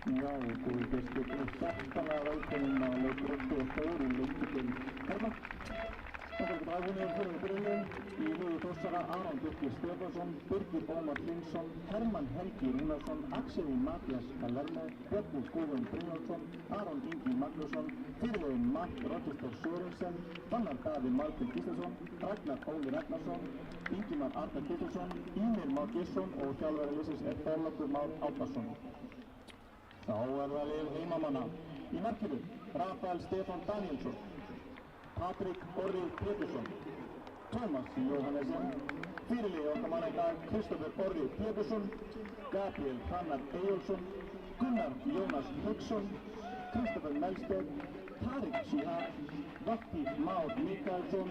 Já, og góði gestir og hjartanlega velkomin á leik Gróttu og Þór í leikdeild karla. Þetta er dragunir fyrir byrjunum í liði Þórsara Aron Birgir Stefánsson, Birgir Ómar Hlynsson, Hermann Helgi Rúnarsson, Axel Matthías Palermo, Björn Guðjón Brynjólfsson, Aron Ingi Magnússon, fyrirliðinn Matt Rochester Sörensen, Fannar Daði Martin Gíslason, Ragnar Óli Ragnarsson, Ingimar Arnar Kittilsson, Ímir Már Geirsson og þjálfari liðsins er Þorlákur Már Árnason. Þá er það lið heimamanna. Í markinu Rafael Stefán Danielsson, Patrik Orri Pétursson, Tómas Jóhannesson, fyrirliði okkar manna í dag Kristoffer Orri Pétursson, Gabriel Fannar Eyjólfsson, Gunnar Jónas Hauksson, Kristoffer Melstedt, Tarik Shihab, Vakti Már Mikaelsson,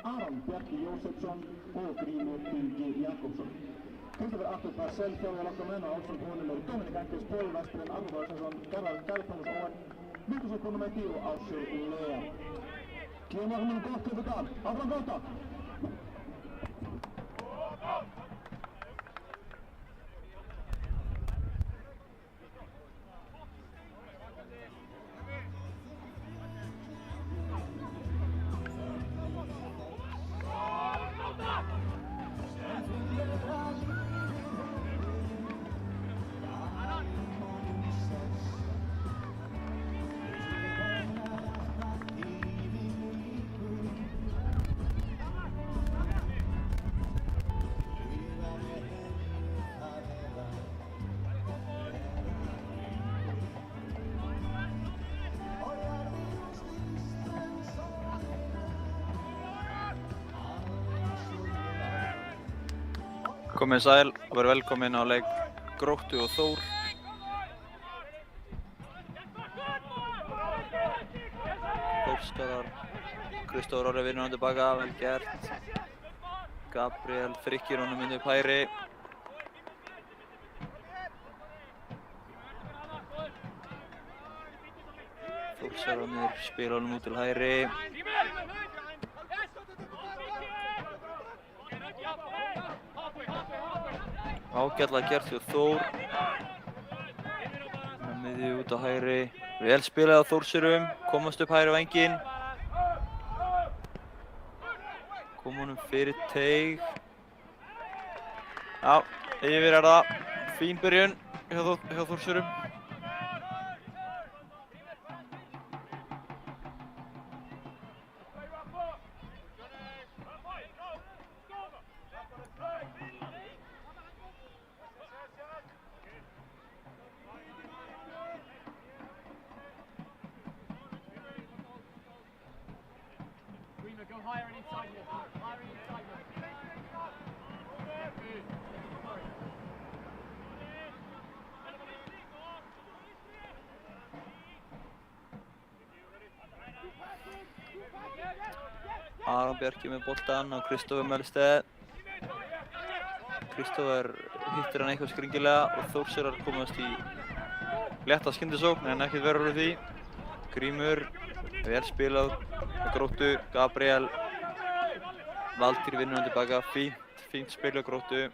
Aron Bjarki Jósefsson og Grímur Ingi Jakobsson. Kristoffer Artur Marcel þjálfar okkar menn og ásamt honum eru Dominik Angels, Pól Vestren, Arnór Valsson, Garðar Tómas Óen, Mikkelsen Konumætti og Ási Lea. Kemur okkur með gott upp í dag. Áfram Grótta! Komið sæl og verið velkomin á leik Gróttu og Þór. Þórskarar, Kristoffer Orri vinnur hann tilbaka, vel gert. Gabriel þrykkir honum inn upp hægri. Þórsararnir spila honum út til hægri. Ágætlega gert hjá Þór. Með miðju út á hægri. Vel spilað á Þórsurum, komast upp hægri vænginn. Kom honum fyrir teig. Já, yfir er það. Fín byrjun hjá Þórsurum. Aron Bjarki með boltann og Kristoffer Melstedt. Kristoffer hittir hann eitthvað skringilega og Þórsarar komast í létta skyndisókn en ekkert verður úr því. Grímur, vel spilað á Gróttu, Gabriel. Valtýr vinnur hann tilbaka, fínt spil á Gróttu.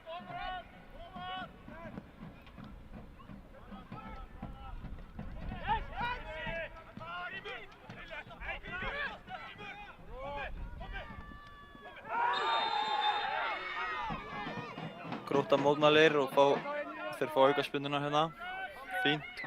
Grótta mótmælir og þeir fá aukaspyrnuna hérna. Fínt.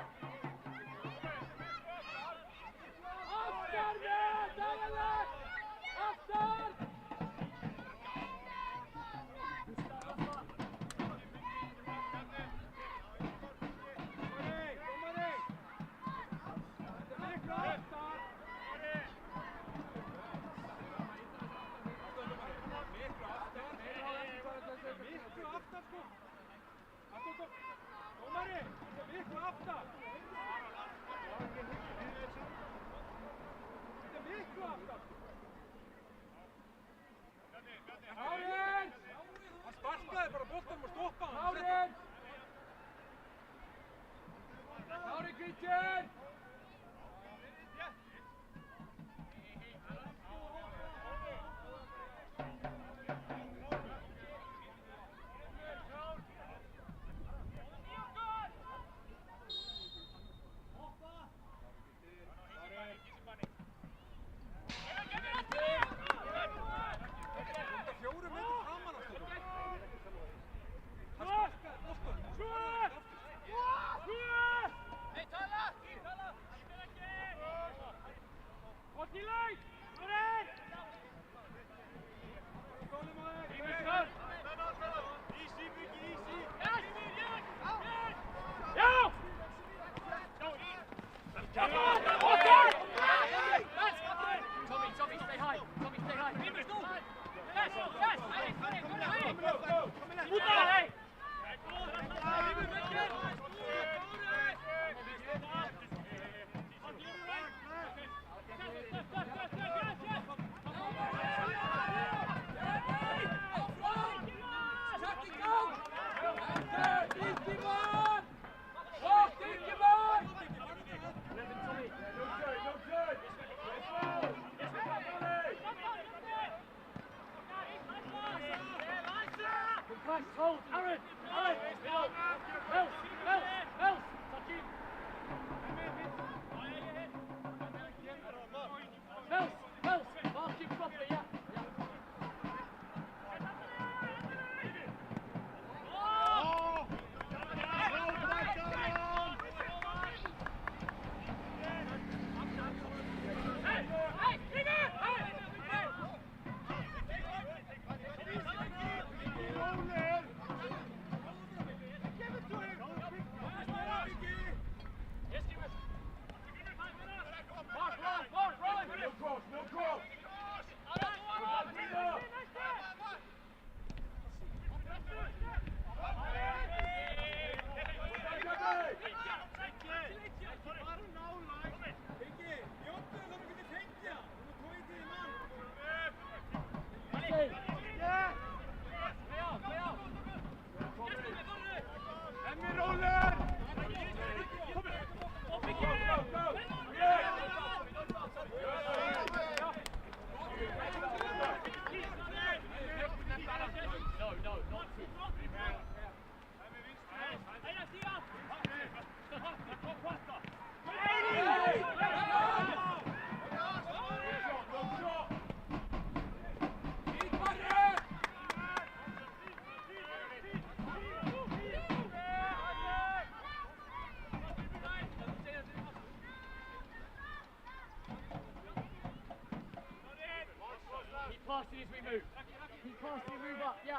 Passing as we move. Keep passing, move up, yeah.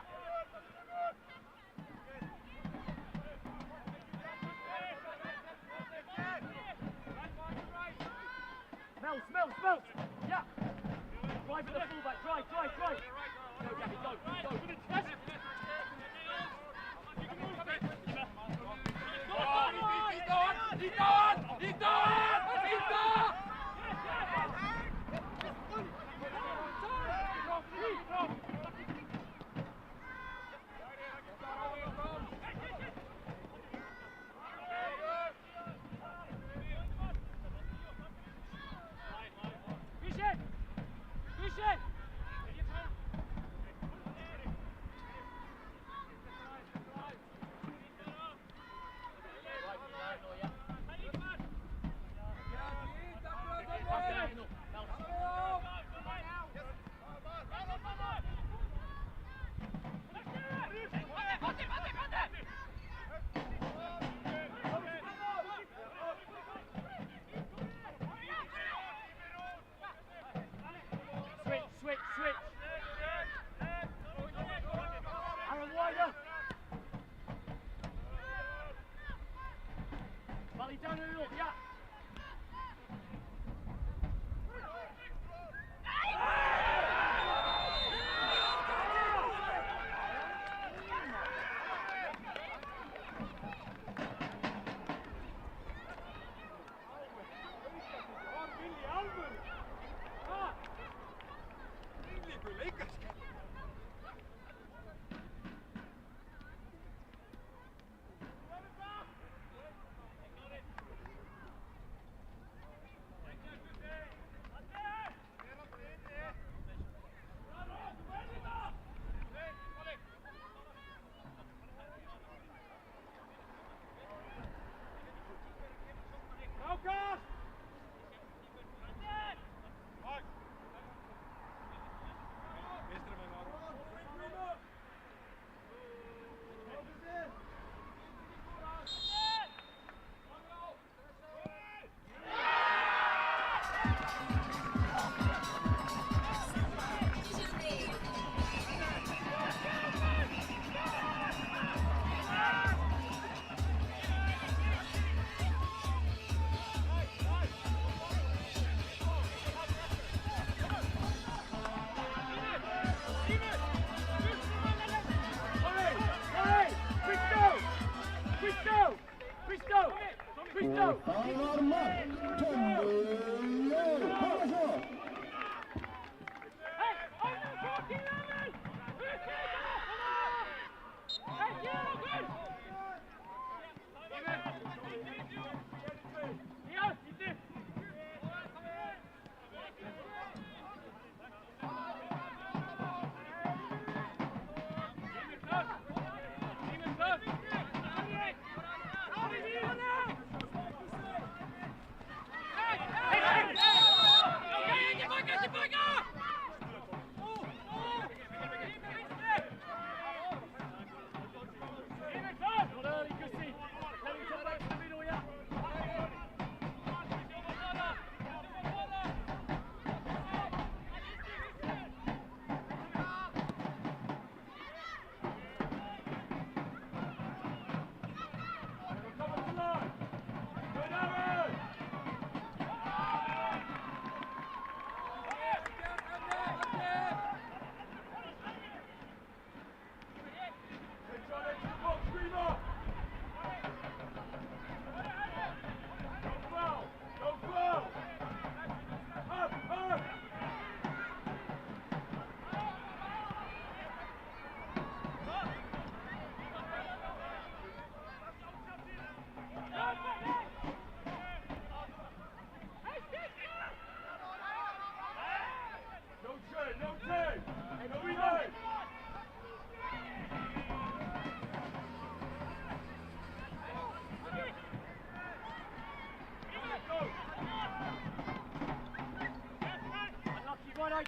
Smells, yeah. Drive for the fullback, drive. Go, Gabby, go. He's gone! Switch. Aaron wider. Molly down in the middle, yeah.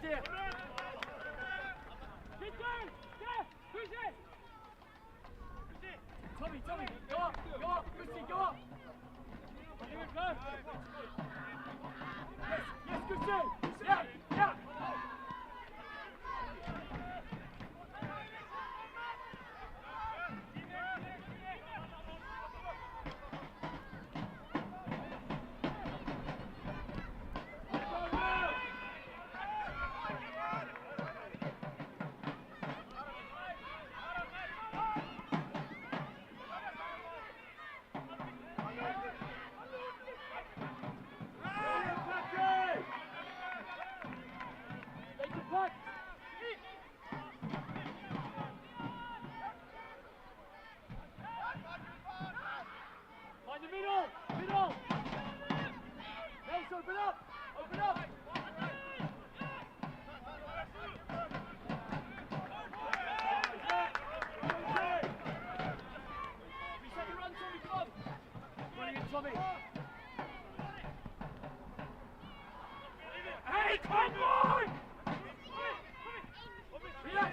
here. Tommy, go up, Christy, go up. Yes, Christy. Yeah. Find the middle! Nels, open up! Second run, Tommy, come on! Running in, Tommy! Hey, come on! Relax!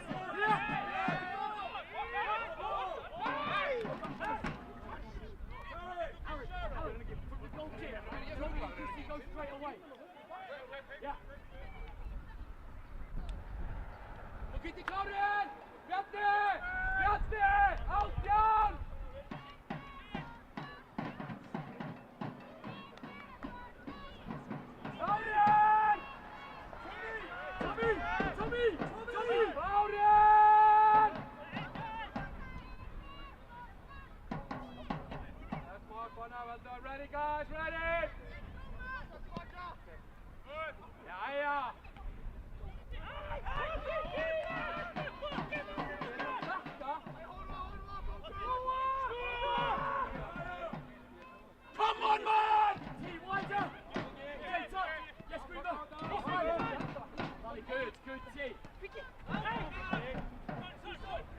Go straight away. Yeah. Look at the Claudian! Bjarni! Out down! Claudian! Tommy! Claudian! That's mark one now, well done. Ready, guys, ready! Ja! Come on, man! T, wider! Okay, touch! Yes, Greenberg! Good, T.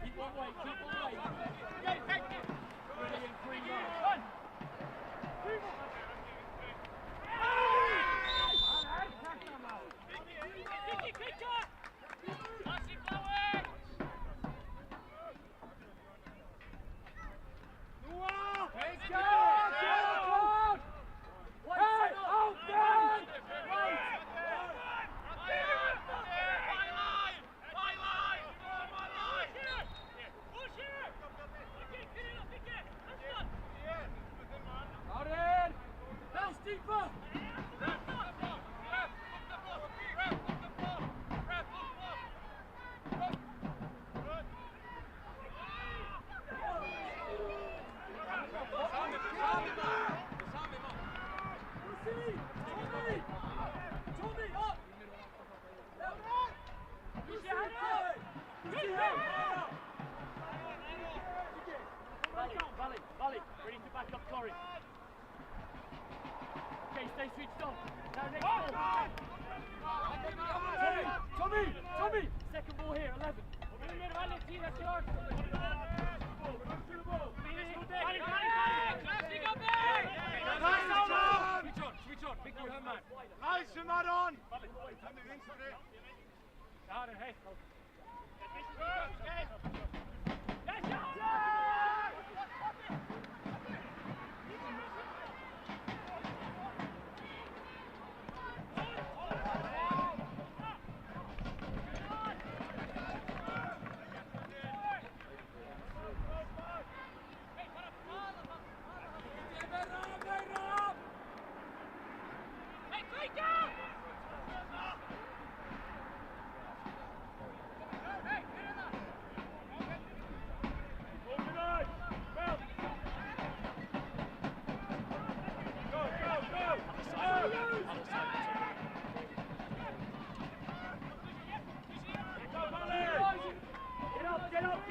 Keep on way. Brilliant, Greenberg. Valley, ready to back up Corey. Okay, stay switched on. Now next ball. Tommy! Second ball here, 11. That's yours. Switch on. Pick your hand, man. Nice, you're not on.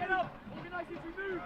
Get up! Organize as we move!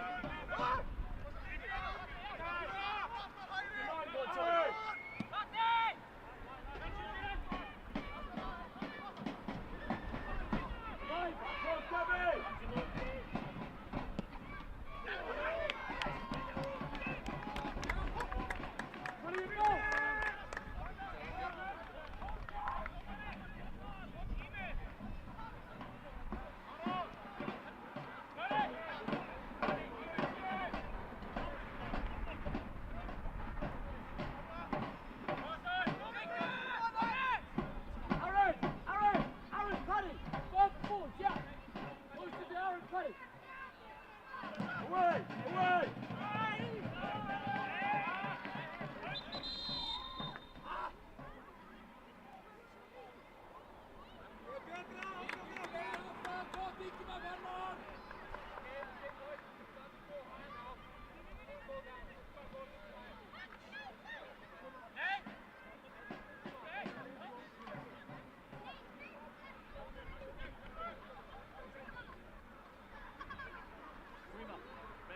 Away! Away!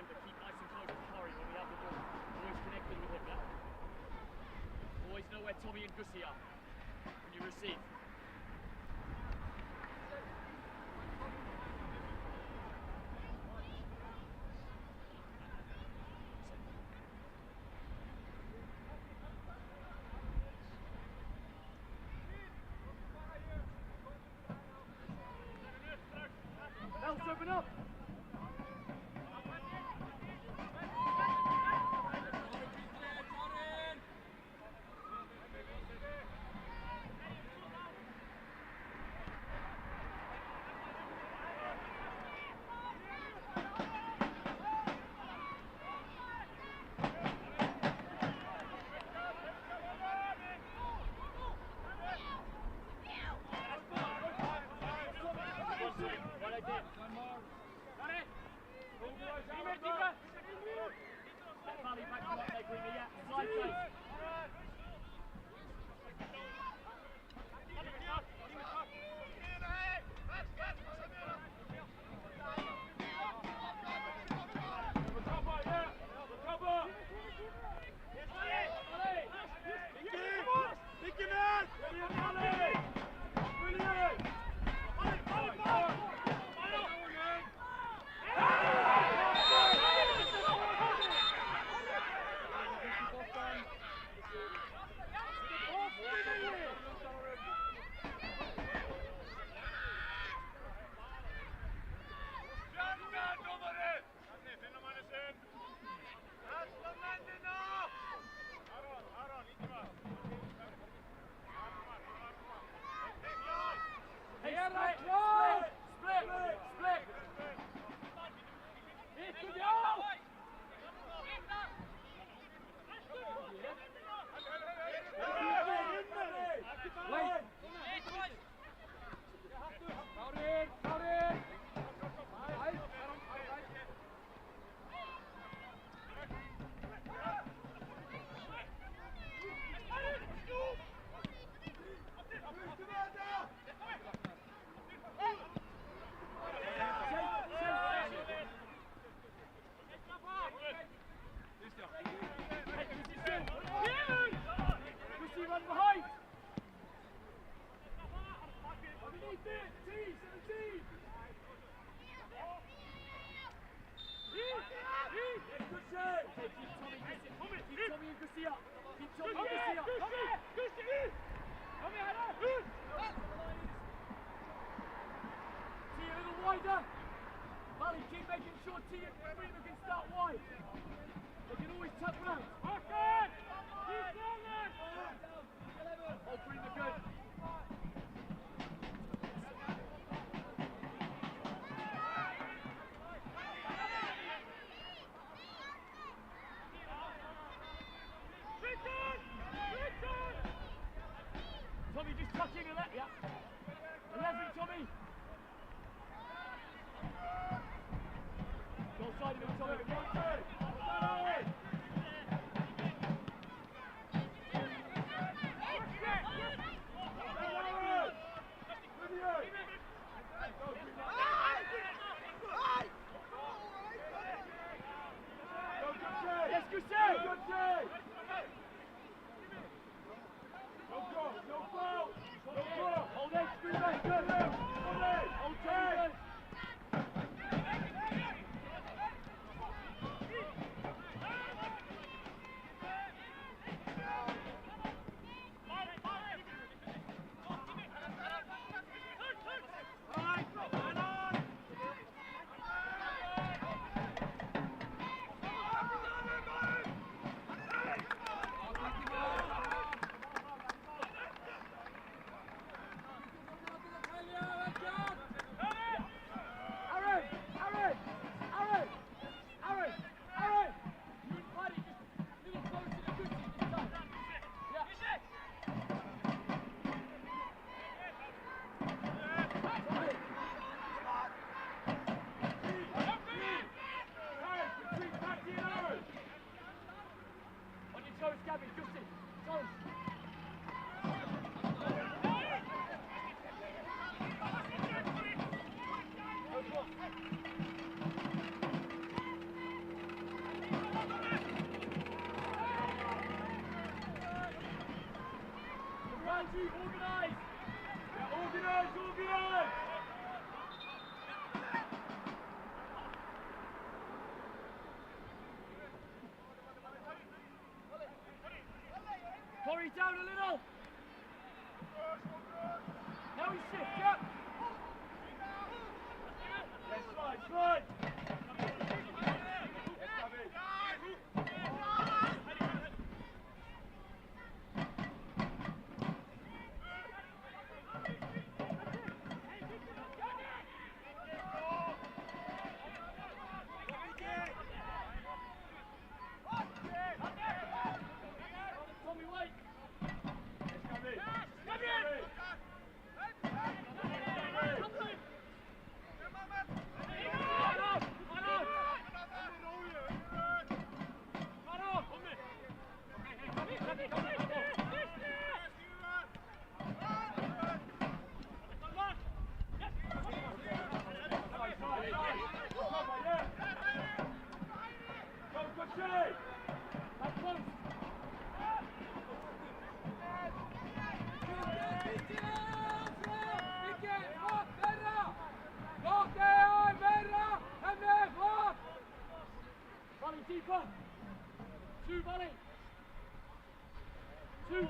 Remember, keep nice and close to Corey when we have the ball. Always connected with him, yeah? Always know where Tommy and Gussie are when you receive. Else, open up! Tommy, just touch in and let, yeah. 11, Tommy. Go side of him, Tommy. Organise! Yeah, organise, organise! Corey down a little! Now he's shift, yep! Yes, slide, slide! Tommy, wait! Volley deeper! Two volley! Two!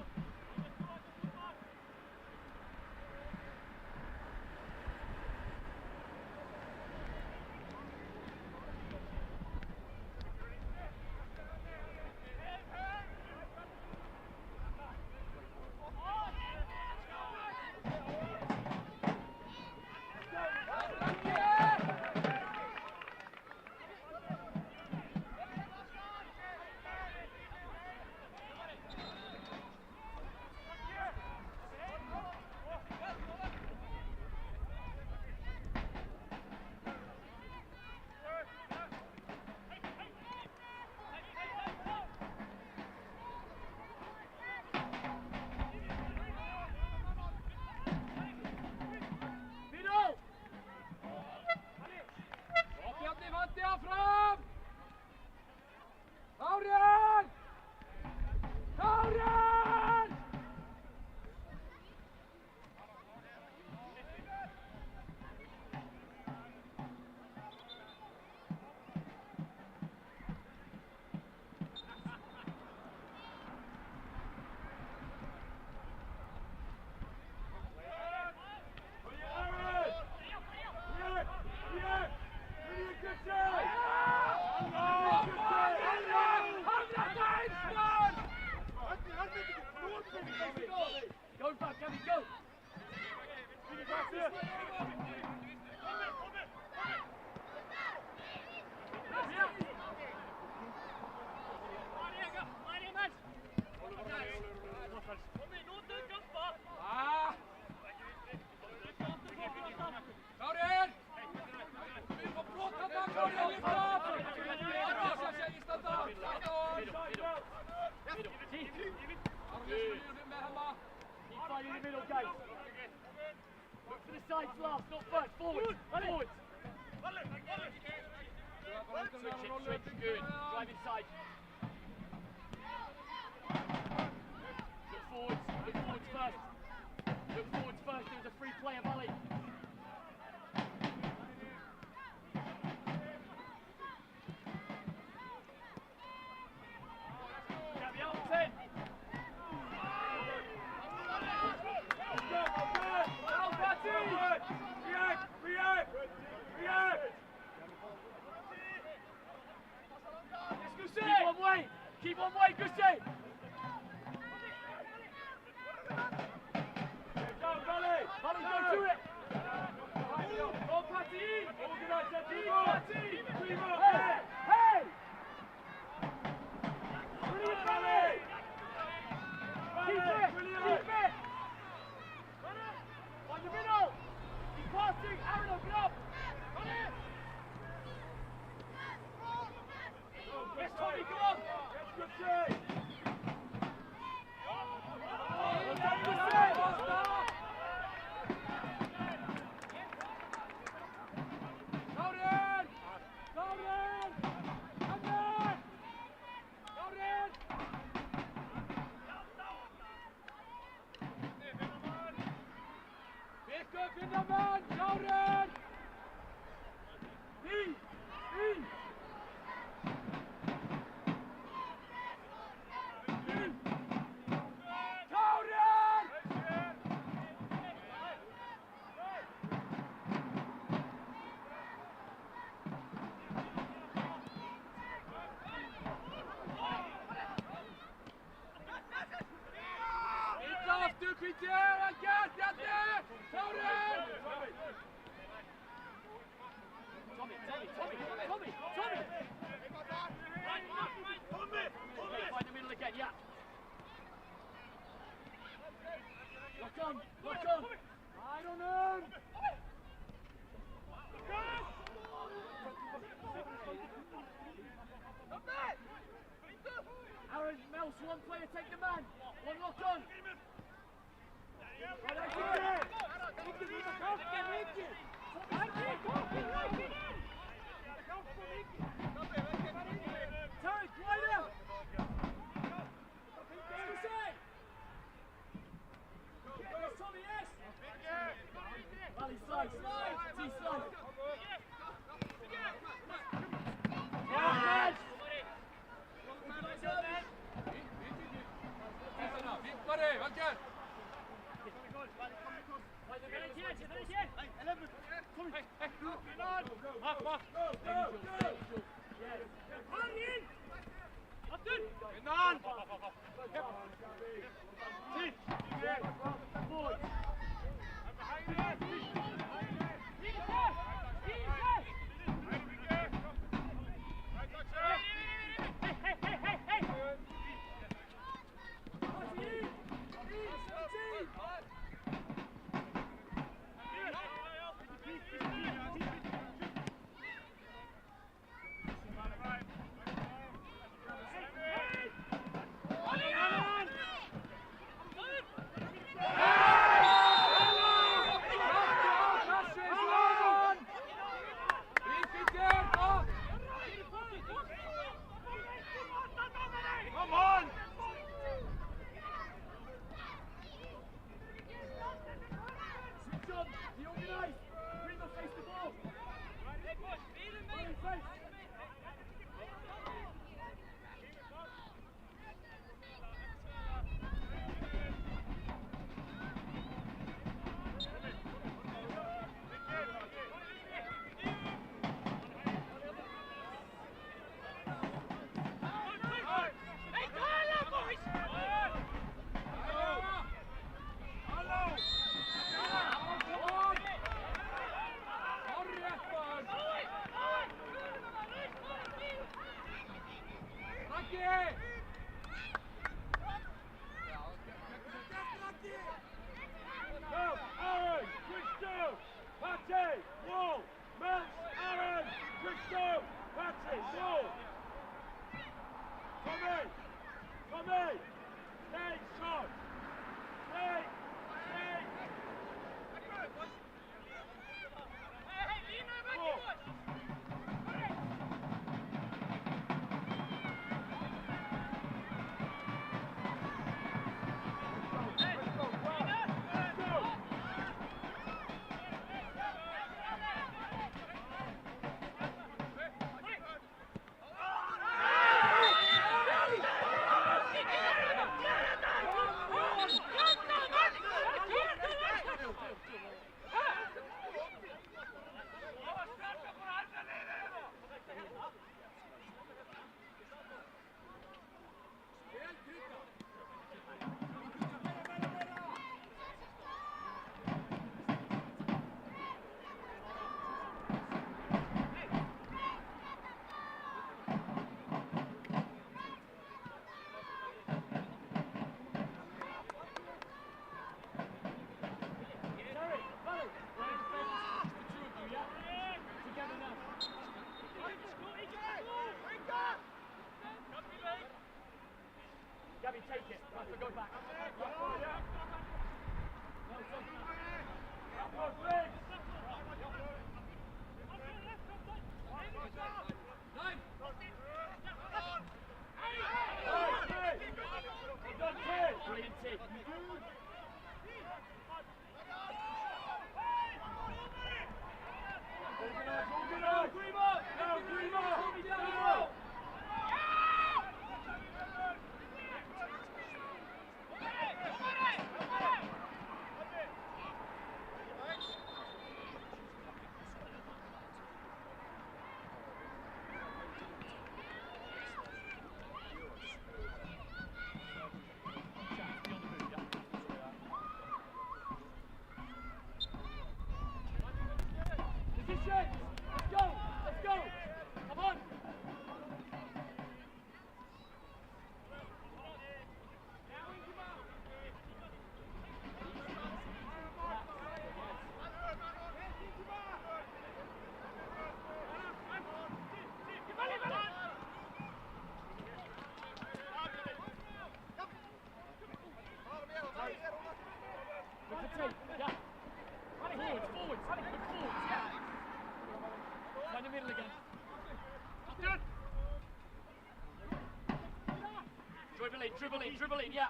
Go back, Gabby, go! Keep fighting in the middle, guys. Look for the sides last, not first. Forward, forward. Switch it, good. Drive inside. Look forwards first. Look forwards first, there's a free player volley. Get the out 10. Keep on way, Gussie! Volley, go to it! Go, Patty! Organise that team, Patty! Hey! Brilliant, Volley! Keep it! On the middle! He's passing, Aaron, open up! Yes, Tommy, come on! Find the middle again, yeah. Lock on. I don't know. Aaron, Mel, one player, take the man. One lock on. Tarek, wider. Tommy, yes. Valley slide. T-slide. Yes. Gabby, take it. I have to go back. Brilliant take. dribble in, yeah.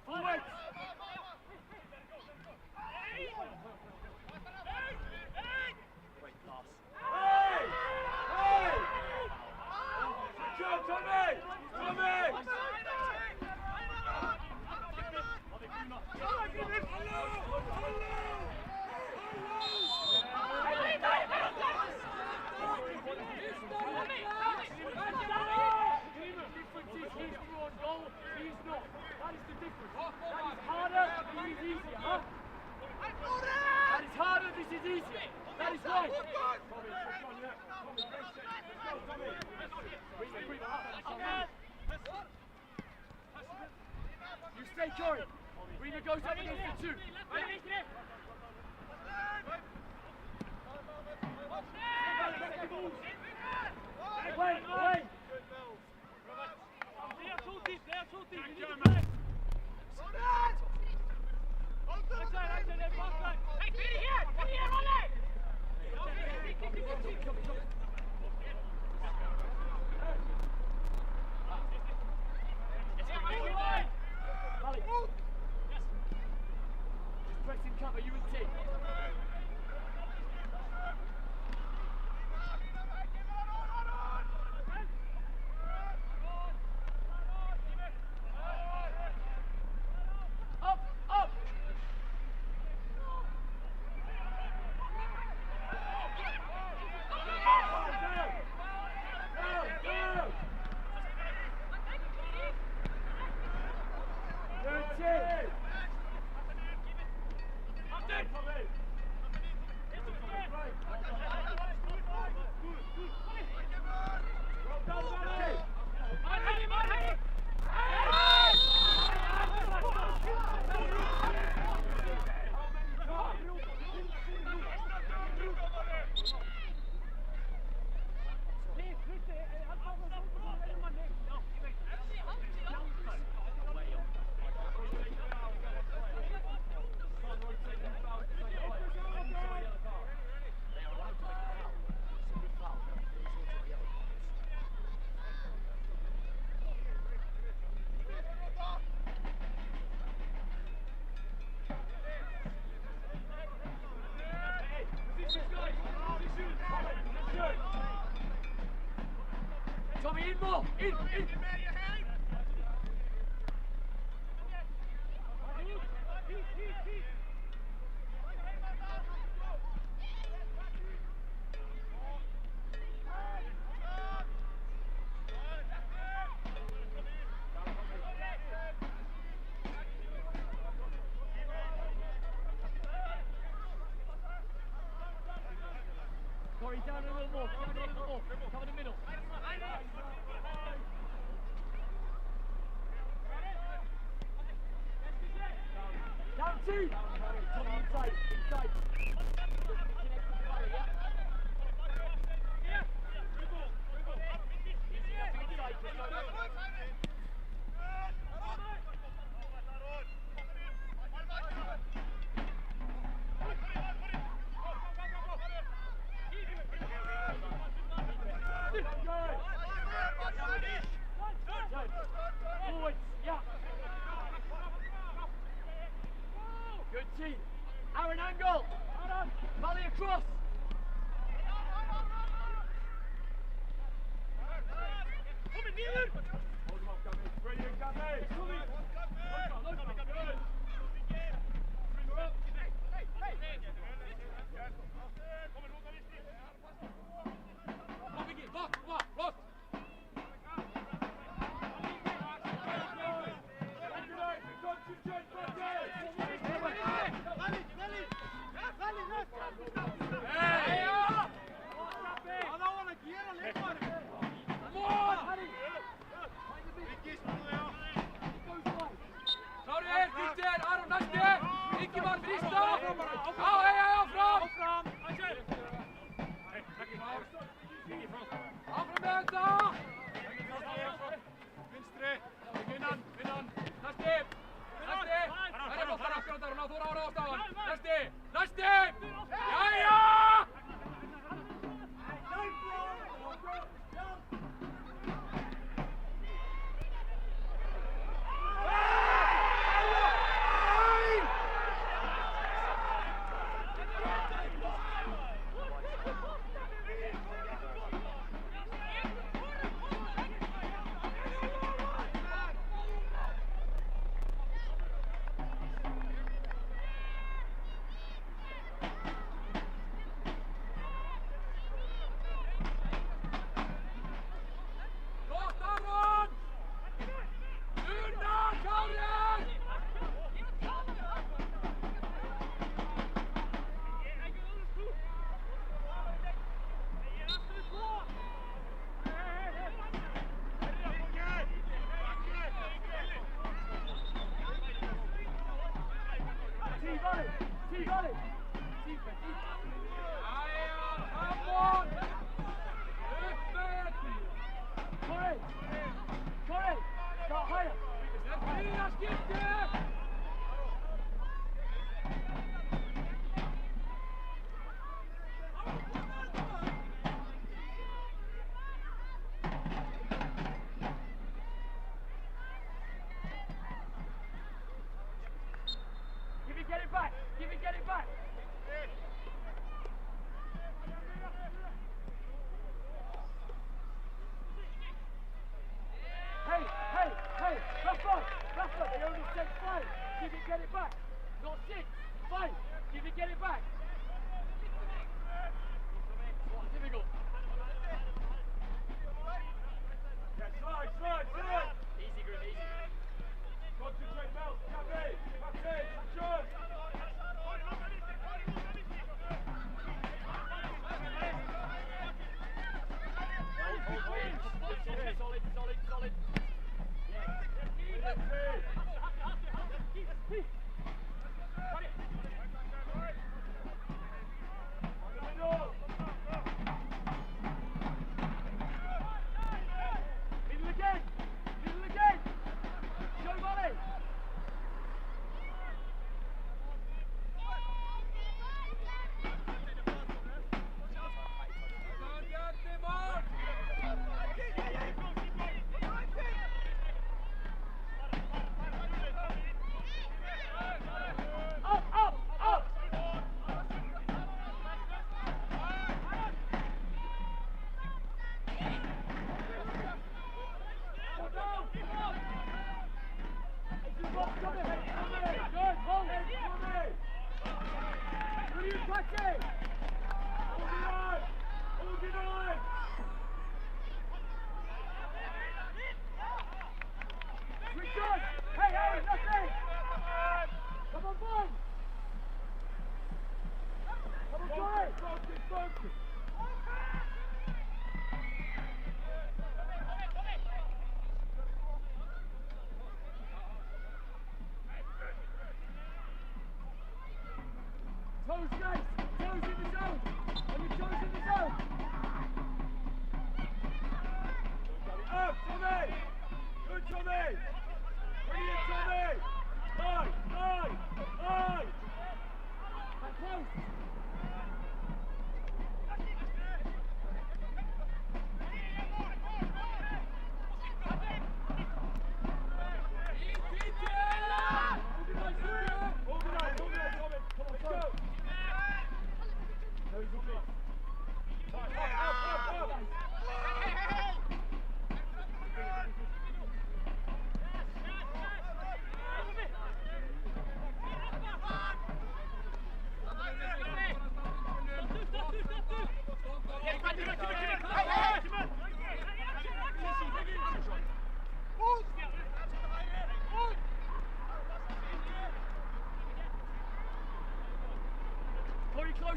Forward! Great pass. Hey! Hey! Good job, Tommy! Tommy! That is right. You stay, Corey. Rima goes up against the two. Wait, wait. Just press in cover, you and T. Up, up. Tommy, in more! In! Corey, down a little more, cover the middle. Down two! Tommy, inside. Forward, yeah. Good team. Aaron angle. Volley across. Hold him up, Gummy. Brilliant, Gummy. Hey! Arnar, ná þú ráður ástafan. Næsti! Næsti! Jæja!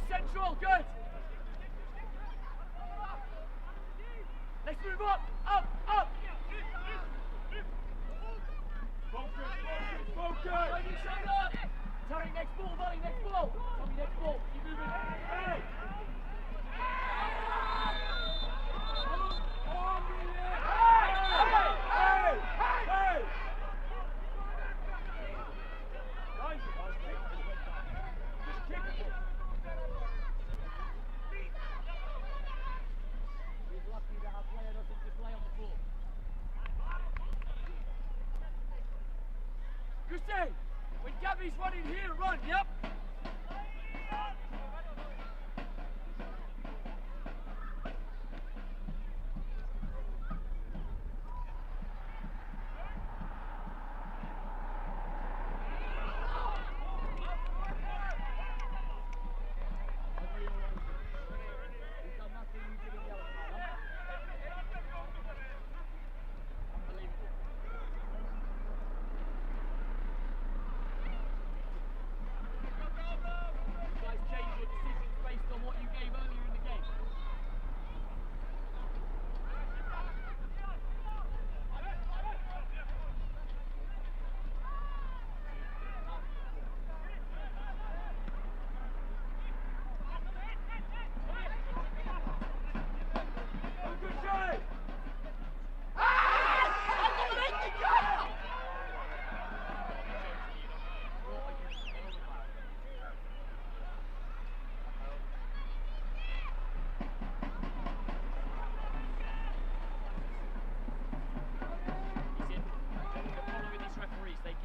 Central, good. Let's move up, up, up. Focus. Turning next ball, volley, next ball. Tommy, next ball. Keep moving. Hey. Hey. Gussie, when Gabby's running here, run, yep.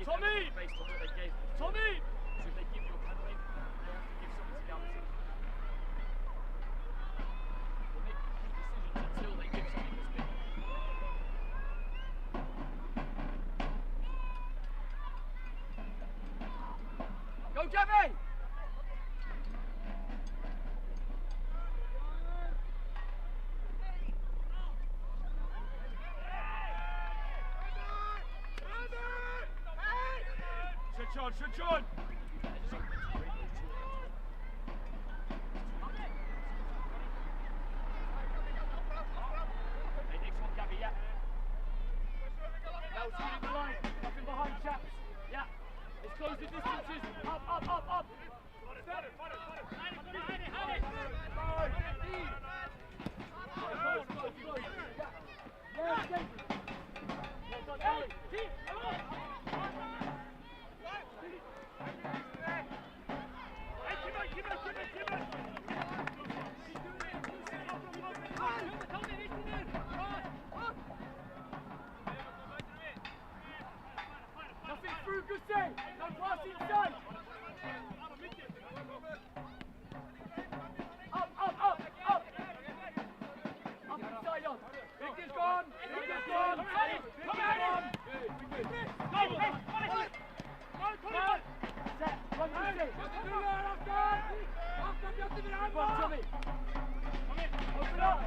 Tommy! Based on what they gave them. Tommy! So if they give you a penalty, they have to give something to the other team. They'll make good decisions until they give something that's big. Go, Gabby! Switch on! Hey, next one, Gabby, yeah. Now, shoot in the line. Nothing behind, chaps. Yeah. Let's close the distances. Up. Nothing through, Gussie! No pass inside! Up! Up inside on! Victor's gone! Set! Run, Gussie! Run, Tommy! Open up!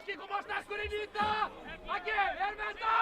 Aggi, kom á sterkur inn í þetta! Aggi, við erum með þetta!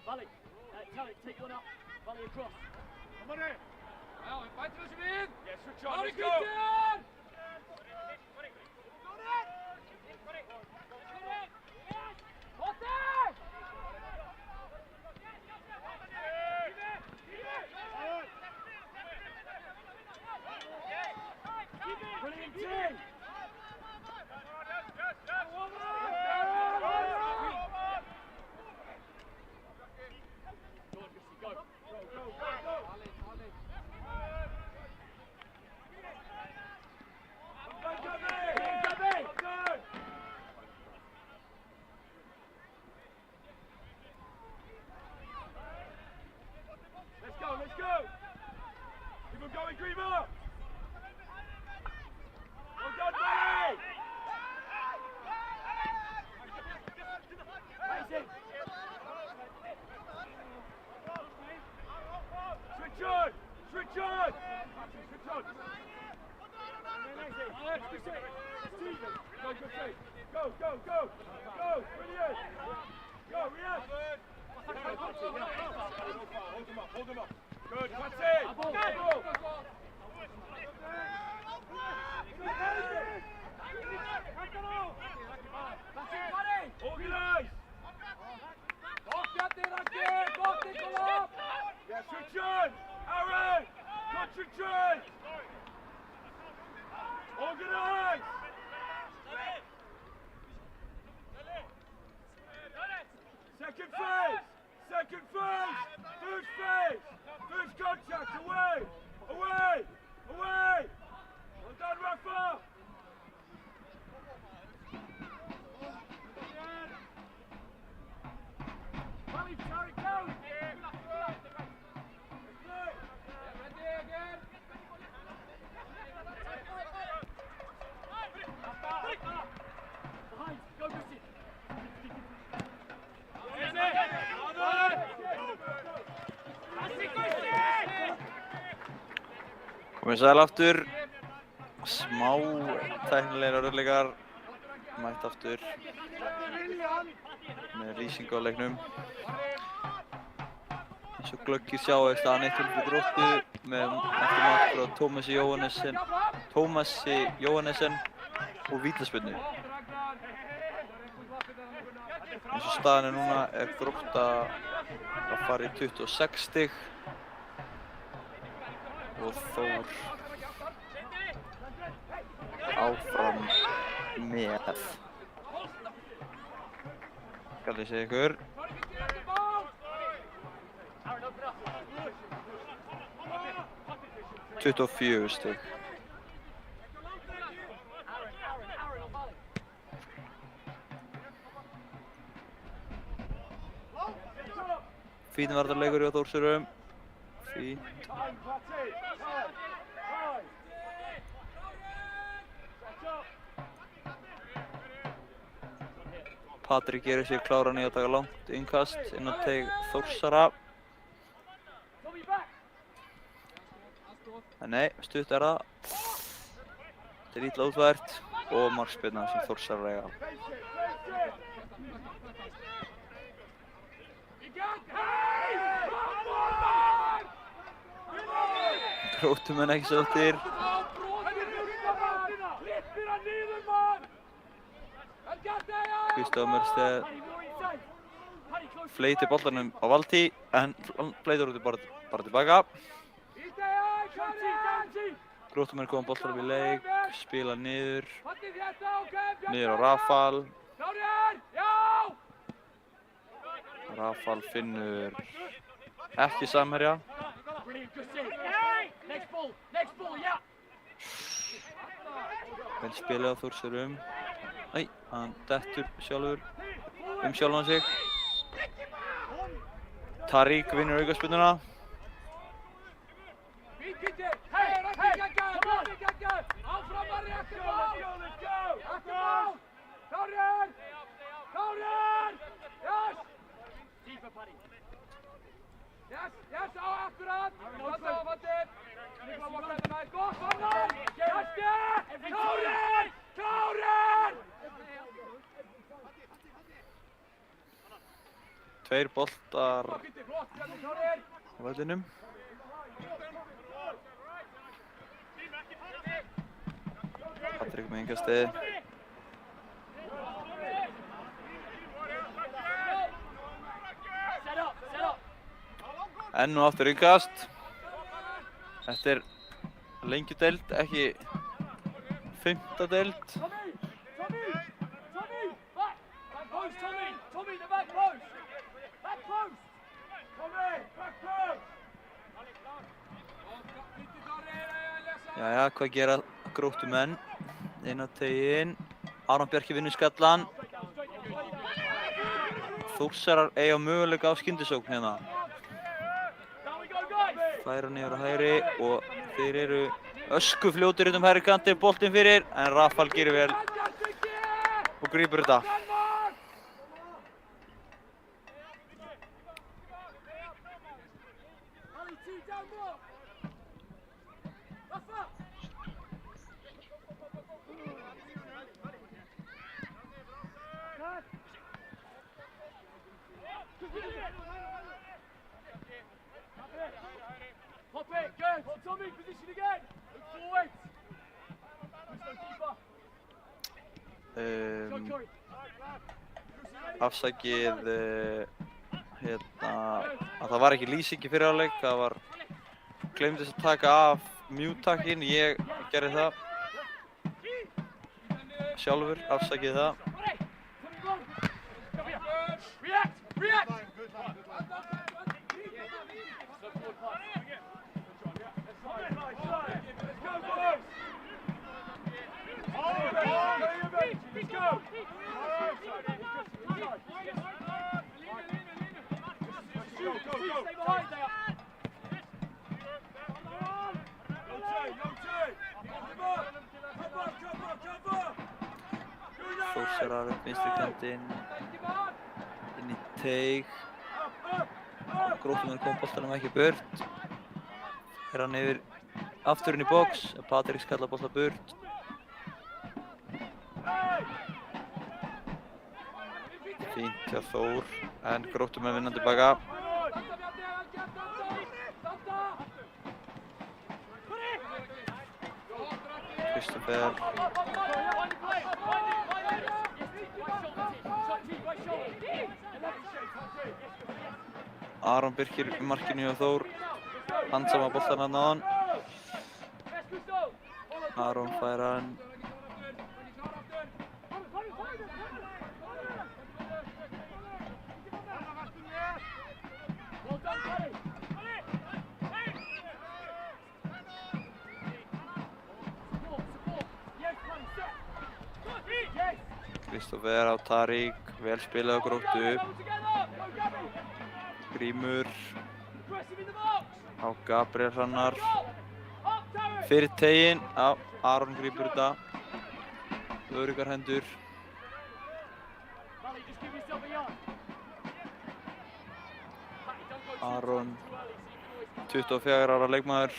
Volley, Tariq, take one up. Volley across. Kom maar in! Ja, bite er even in! Yes, switch on, Volley, let's go! Christian! Brilliant team! Let's go! Keep on going, Grima! Well done, Billy! Racing! Switch on! Switch on! Switch on! Go, good save! Go, go, go! Go! Brilliant! Go, Riyadh! Hold him up, hold him up! Good, that's it! Go! Organise! Yeah, switch on! Aaron! Concentrate! Organise! Second phase! Second phase! First phase! First contact! Away! Away! Away! Well done, Rafa! Volley, Tariq, go! Behind, go, Christian! Komið sæl aftur. Smá tæknilegir örðuleikar. Mætt aftur með lýsingu á leiknum. Eins og glöggir sjá er staðan 1-0 fyrir Gróttu með eftir mark frá Tómasi Jóhannesen og vítaspyrnu. Eins og staðan er núna er Grótta að fara í 26 stig og Þór áfram með. Skal ég segja ykkur. 24 stig. Fín varnarleikur hjá Þórsurum. Fínt. Patrik gerir sér kláran í að taka langt innkast inn á teig Þórsara. En nei, stutt er það. Þetta er illa útvært og markspyrna sem Þórsara eiga. Gróttumenn ekki sáttir. Kristofur Mörsteð fleytir boltanum á Valtý en fleytir út bara tilbaka. Gróttumenn koma boltanum í leik, spila niður á Rafal. Rafal finnur ekki samherja. Next ball, yeah. Vel spilað á Þórsurum. Æ, hann dettur sjálfur sjálfan sig. Tariq vinnur aukaspyrnuna. Tveir boltar á vellinum. Patrik með innkastið. Enn og aftur innkast. Þetta er lengjudeild, ekki 5. deild. Jæja, hvað gera Gróttumenn? Inn á teiginn. Aron Bjarki vinnur skallan. Þórsarar eiga möguleika á skyndisókn hérna. Færa niður á hægri og þeir eru öskufljótir út hægri kanti, boltinn fyrir, en Rafal gerir vel og grípur þetta. Afsakið að það var ekki lýsing í fyrri hálfleik, það var gleymdist að taka af mute-takkinn, ég gerði það sjálfur, afsakið það. Þórsarar upp vinstri kantinn, inn í teig. Gróttumenn kom boltanum ekki burt. Er hann yfir aftur inn í box, Patrik skallar bolta burt. Fínt hjá Þór, en Gróttumenn vinna tilbaka. Kristoffer. Aron Birkir í markinu hjá Þór. Handsama boltan hann á hann. Aron fær hann. Kristoffer á Tariq, vel spilað á Gróttu. Grímur á Gabriel Hrannar. Fyrir teiginn, Aron grípur þetta. Öruggar hendur. Aron, 24 ára leikmaður,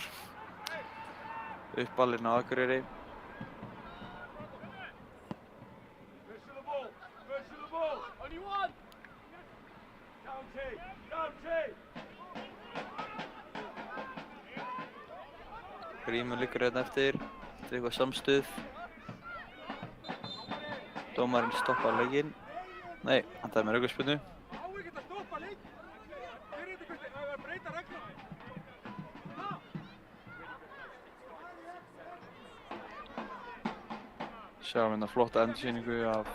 uppalinn á Akureyri. Grímur liggur hérna eftir, þetta er eitthvað samstuð. Dómarinn stoppar leikinn. Nei, hann dæmir aukaspyrnu. Sjáum hérna flotta endursýningu af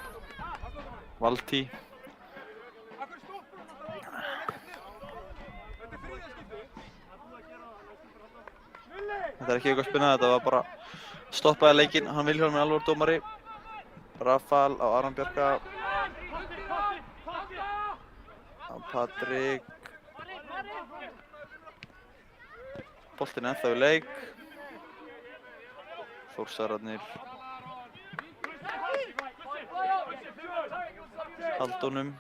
Valtý. Þetta Þetta er ekki eitthvað spennandi, þetta var bara stoppaði leikinn. Hann Vilhjálmur alveg dómari. Rafal á Aron Bjarka. Á Patrik. Boltinn ennþá í leik. Þórsararnir halda honum.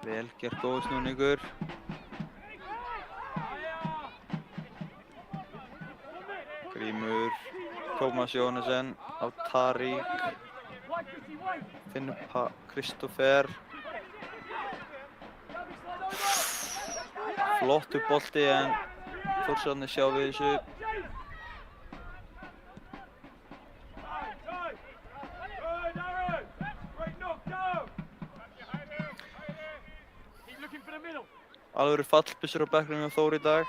Vel gert góður snúningur. Grímur, Tómas Jóhannesson á Tarík. Finnur Kristoffer. Flottur bolti en Þórsararnir sjá við þessu. Alvöru fallbyssur á bekknum hjá Þór í dag.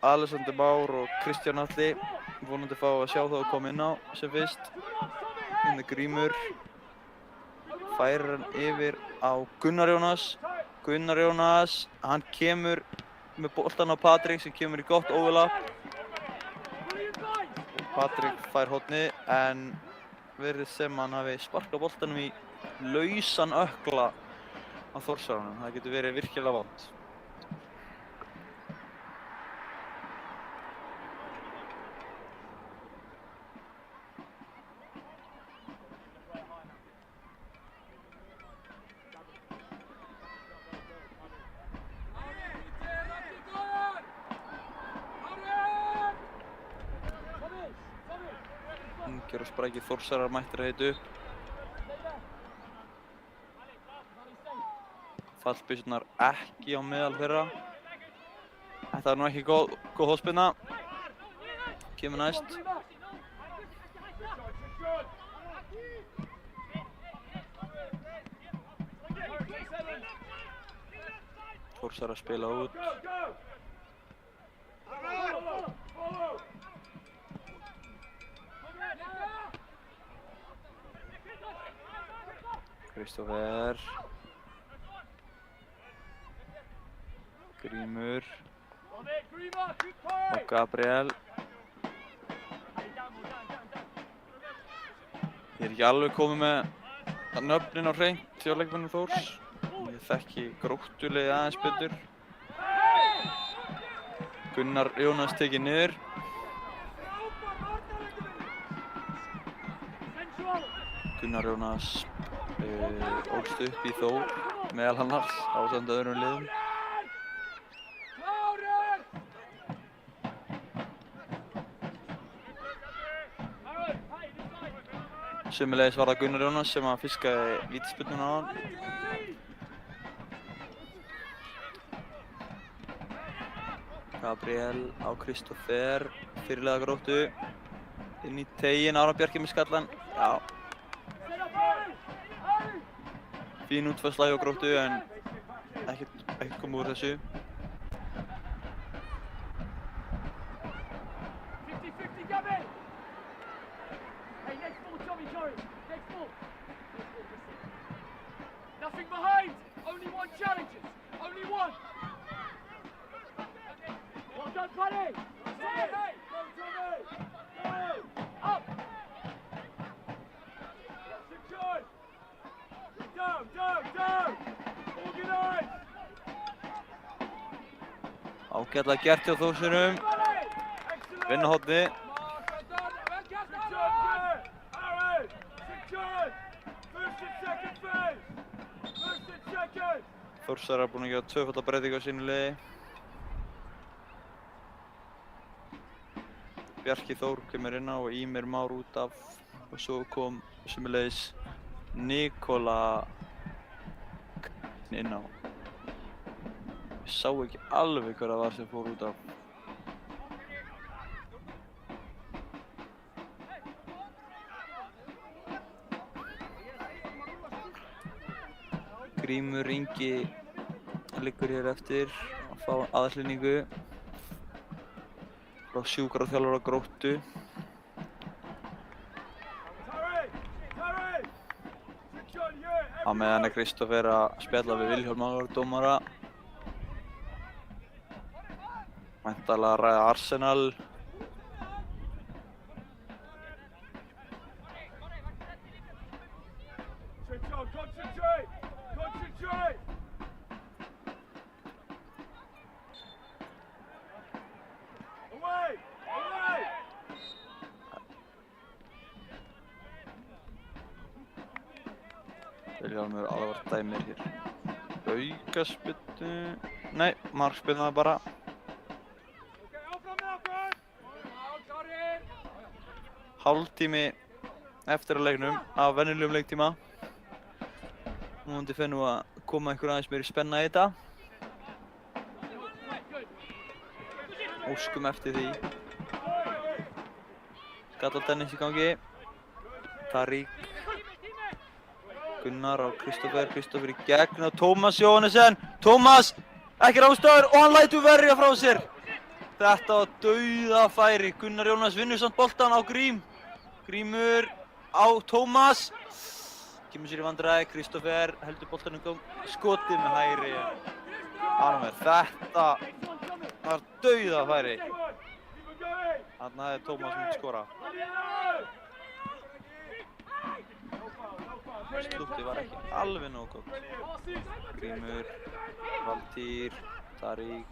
Alexander Már og Kristján Atli vonandi fá að sjá þá að koma inn á sem fyrst. Hérna Grímur. Færir hann yfir á Gunnar Jónas. Gunnar Jónas, hann kemur með boltan á Patrik sem kemur í gott overlap. Patrik fær hornið en virðist sem hann hafi sparkað boltanum í lausan ökkla á Þórsararnum. Það getur verið virkilega vont. Ungir og sprækir Þórsarar mættir að hita upp. Fallbyssurnar ekki á meðal þeirra. Þetta er nú ekki góð hóspinna. Kemur næst. Þórsarar spila út. Kristoffer. Grímur. Og Gabriel. Ég er ekki alveg komið með nöfnin á hreint hjá leikmönnum Þórs. Ég þekki Gróttuliðið aðeins betur. Gunnar Jónas tekið niður. Gunnar Jónas ólst upp í Þór meðal annars ásamt öðrum liðum. Sömuleiðis var það Gunnar Jónas sem að fiskaði vítaspyrnuna á hann. Gabriel á Kristoffer, fyrirliða Gróttu. Inn í teiginn, Aron Bjarki með skallan. Já. Fín útfærsla hjá Gróttu en ekkert komið úr þessu. Nothing behind! Only one challenges! Only one! Well done, Paddy! Hey! Up! Secured! Down! Organize! Ágætlega gert hjá Þórsurum. Vinna horni. Þórsarar búin að gera tvöfalda breytingu á sínu liði. Bjarki Þór kemur inn á og Ímir Már út af og svo kom sömuleiðis Nikola inn á. Ég sá ekki alveg hver það var sem fór út af. Grímur Ingi liggur hér eftir að fá aðhlynningu frá sjúkraþjálfara Gróttu. Secured here! Á meðan er Kristófer að spjalla við Vilhjálm dómara. Væntanlega að ræða Arsenal. Concentrate! Concentrate! Away! Away! Vilhjálmur alvar dæmir hér. Aukaspyrnu. Nei, markspyrna bara. Hálftími eftir að leiknum af venjulegum leiktíma. Vonandi fer nú að koma einhver aðeins meiri spenna í þetta. Óskum eftir því. Skalltennis í gangi. Tarík. Gunnar á Kristófer. Kristófer í gegn á Tómas Jóhannesen. Tómas! Ekki ráðstafur og hann lætur verja frá sér. Þetta var dauðafæri. Gunnar Jónas vinnur samt boltan á Grím. Grímur á Tómas. Kemur sér í vandræði. Kristófer heldur boltanum skotið með hægri. Þetta var dauðafæri. Þarna hefði Tómas myndi skora. Slúttið var ekki alveg nógu góð. Grímur, Valtýr, Tarík.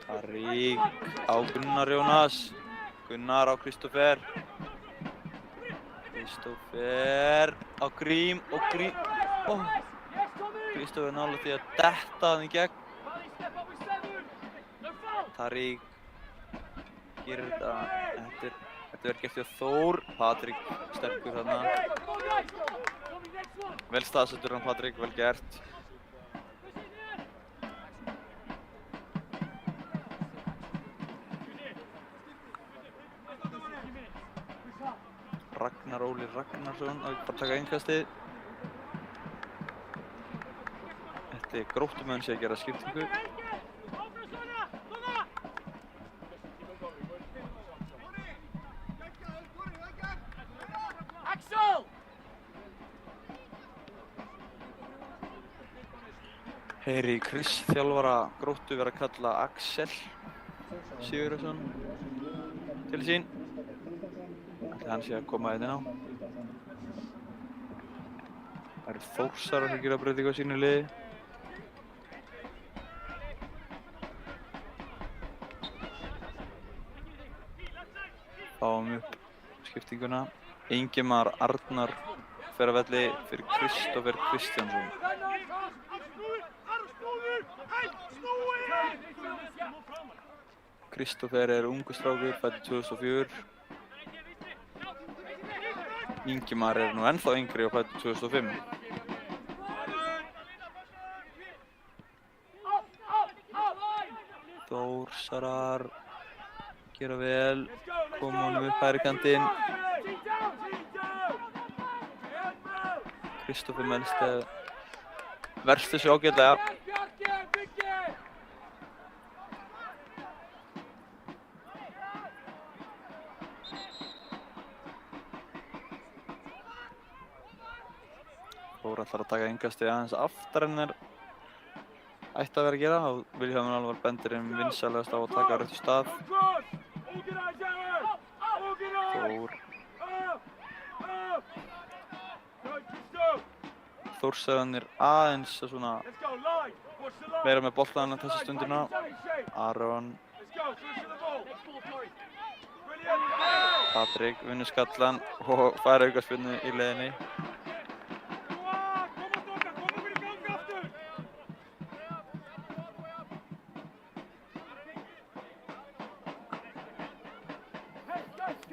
Tarík á Gunnar Jónas. Gunnar á Kristófer. Kristófer á Grím og Grím. Kristófer nálægt því að detta hann í gegn. Tarík gerir þetta. Þetta verður gert hjá Þór. Patrik sterkur þarna. Vel staðsettur hann Patrik, vel gert. Ragnar Óli Ragnarsson að bara taka innkastið. Þetta er Gróttumenn sem að gera skiptingu. Heyri Chris þjálfara Gróttu vera að kalla Axel Sigurðarson til sín. Ætli hann sé að koma hérna inn á. Það eru Þórsarar sem gera breytingu á sínu liði. Fáum upp skiptinguna. Ingimar Arnar fer að velli fyrir Kristófer Kristjánsson. Kristófer er ungur strákur, fæddur 2004. Ingimar er nú ennþá yngri og fæddur 2005. Þórsarar gera vel, koma honum upp hægri kantinn. Kristófer Melsteð verst þessu ágætlega. Þór ætlar að taka innkastið aðeins aftar en ætti að vera að gera og Vilhjálmur Alvar bendir vinsælegast á að taka réttu stað. Þórsaranir aðeins að svona vera með boltann þessa stundina. Aron. Patrik vinnur skallan og fær aukaspyrnu í leiðinni.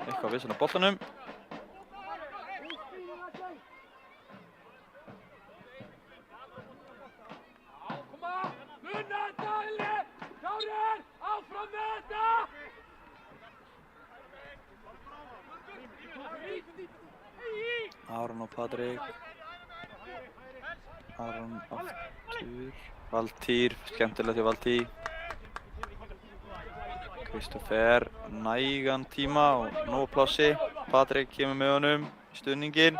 Eitthvað vissan á boltanum. Aron og Patrik. Aron aftur. Valtýr, skemmtilegt hjá Valtýr. Kristófer, nægan tíma og nóg plássi. Patrik kemur með honum, stuðninginn.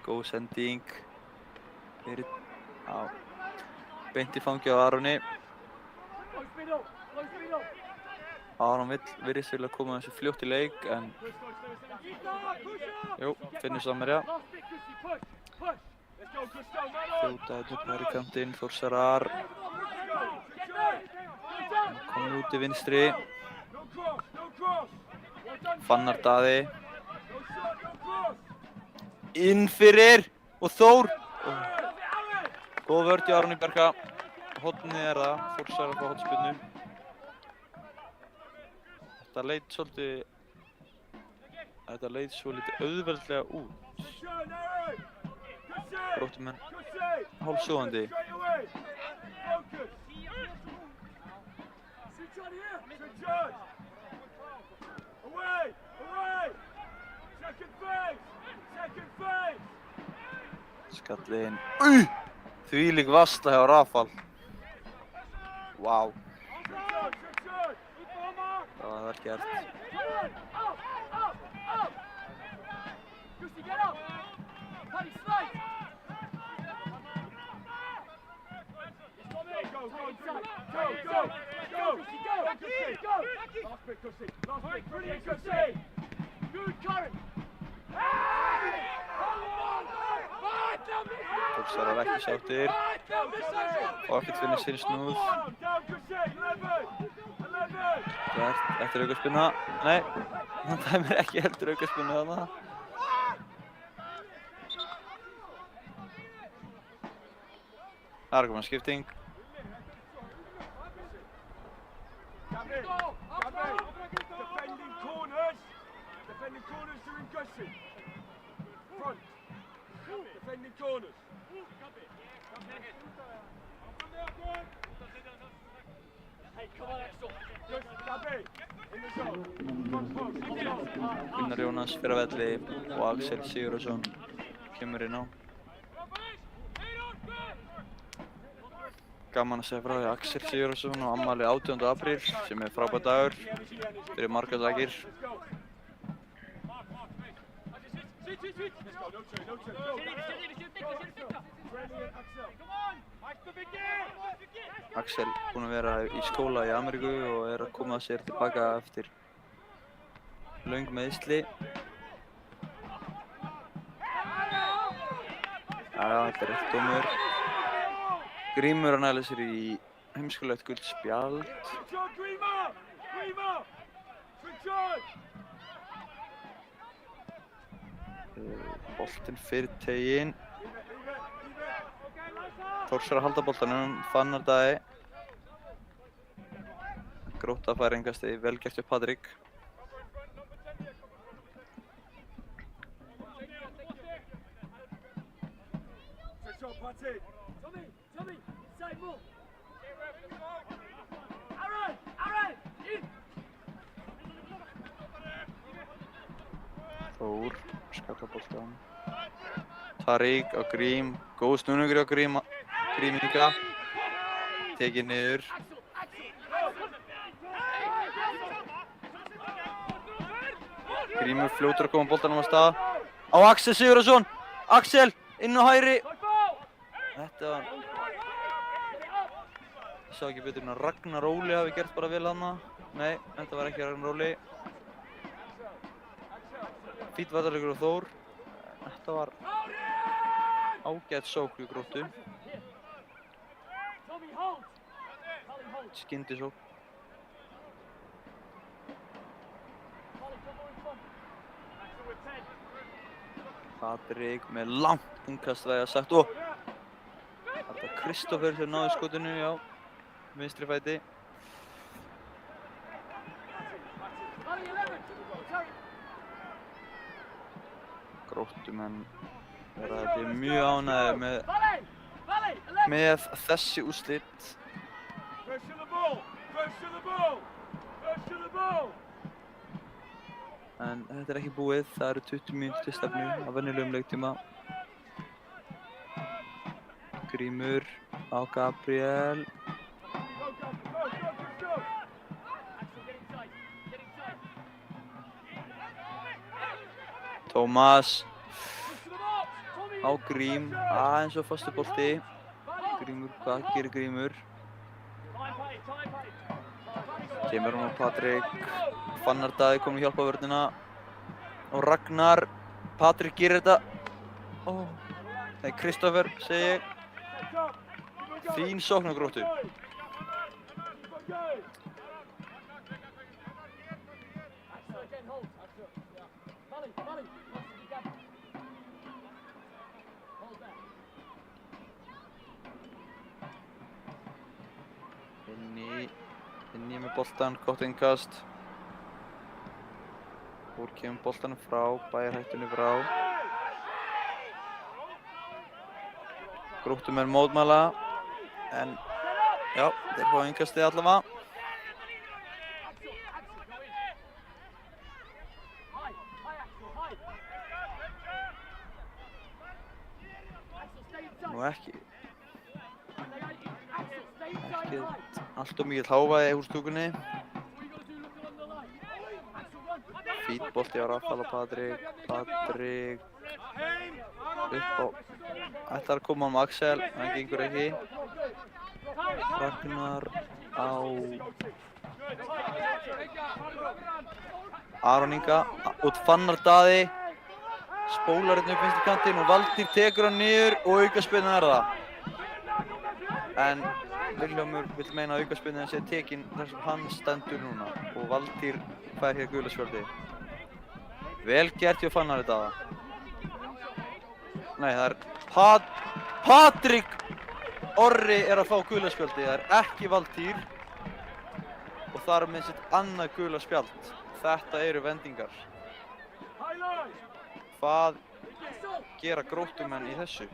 Góð sending. Beint í fangi á Aroni. Aron virðist vilja koma þessu fljótt í leik, en jú, finnur Samherja. Þjóta upp hægri kantinn, Þórsarar. Komið út í vinstri. Fannar Daði. Inn fyrir og Þór. Góð vörn hjá Aroni Bjarka. Hornið er það, Þórsarar fá hornspyrnu. Þetta leit svolítið auðveldlega út. Gróttumenn hálfsofandi. Skallinn. Þvílík vasta hjá Rafal. Vá. Það var vel gert. Þórsarar ekki sáttir. Og ekkert finnir sinn snúð. Eftir aukaspyrna. Nei, hann dæmir ekki heldur aukaspyrnu þarna. Það komin skipting. Defending corners during Gussie. Front. Defending corners. Hey, come on, Axel. Gabi, in the zone. Front post. Gunnar Jónas fyrir að velli og Axel Sigurðarsson kemur inn á. Gaman að segja frá því Axel Sigurðarsson á afmæli 18. apríl sem er frábær dagur fyrir margar sakir. Axel búinn að vera í skóla í Ameríku og er að koma sér tilbaka eftir löng meiðsli. Þetta er rétt dómur. Grímur að næla sér í heimskulegt gult spjald. Boltinn fyrir teginn. Þórsarar halda boltanum, Fannar Daði. Grótta fær enga stigi, vel gert hjá Patrik. Þór, skalla boltan. Tarik á Grím, góð snúningur á Grím líka. Tekið niður. Grímur fljótur að koma boltanum á stað. Á Axel Sigurðarsson! Axel, inn á hægri. Þetta var... Ég sá ekki betur en að Ragnar Óli hafi gert bara vel þarna. Nei, þetta var ekki Ragnar Óli. Fínn varnarleikur á Þór. Þetta var ágætt sókn í Gróttu. Skyndisókn. Patrik með langt innkast væri að sagt. Þetta er Kristoffer sem náði skotinu, já. Vinstri fæti. Gróttumenn verða mjög ánægðir með þessi úrslit. En þetta er ekki búið, það eru 20 mínútur til stefnu á venjulegum leiktíma. Grímur á Gabriel. Tómas á Grím, aðeins og fastu bolti. Grímur, hvað gerir Grímur? Kemur hann á Patrik, Fannar Daði kominn í hjálpa vörnina og Ragnar, Patrik gerir þetta. Nei, Kristoffer segi ég. Fín sókn á Gróttu. Inn í með boltan, gott innkast. Úr kemur boltanum frá, bæjarhættunni frá. Gróttumenn mótmæla, en já, þeir fá innkastið allavega. Nú ekki allt of mikill hávaði úr stúkunni. Fínn bolti á Rafal og Patrik. Patrik upp á, ætlar að koma á Axel, en það gengur ekki. Ragnar á Aron Inga, út Fannar Daði, spólar hérna upp vinstri kantinn og Valtýr tekur hann niður og aukaspyrna er það. En Vilhjálmur vill meina að aukaspyrnan sé tekin þar sem hann stendur núna og Valtýr fær hér gula spjaldið. Vel gert hjá Fannari Daða. Nei, það er Patrik Orri er að fá gula spjaldið, það er ekki Valtýr og þar með sitt annað gula spjald. Þetta eru vendingar. Hvað gera Gróttumenn í þessu?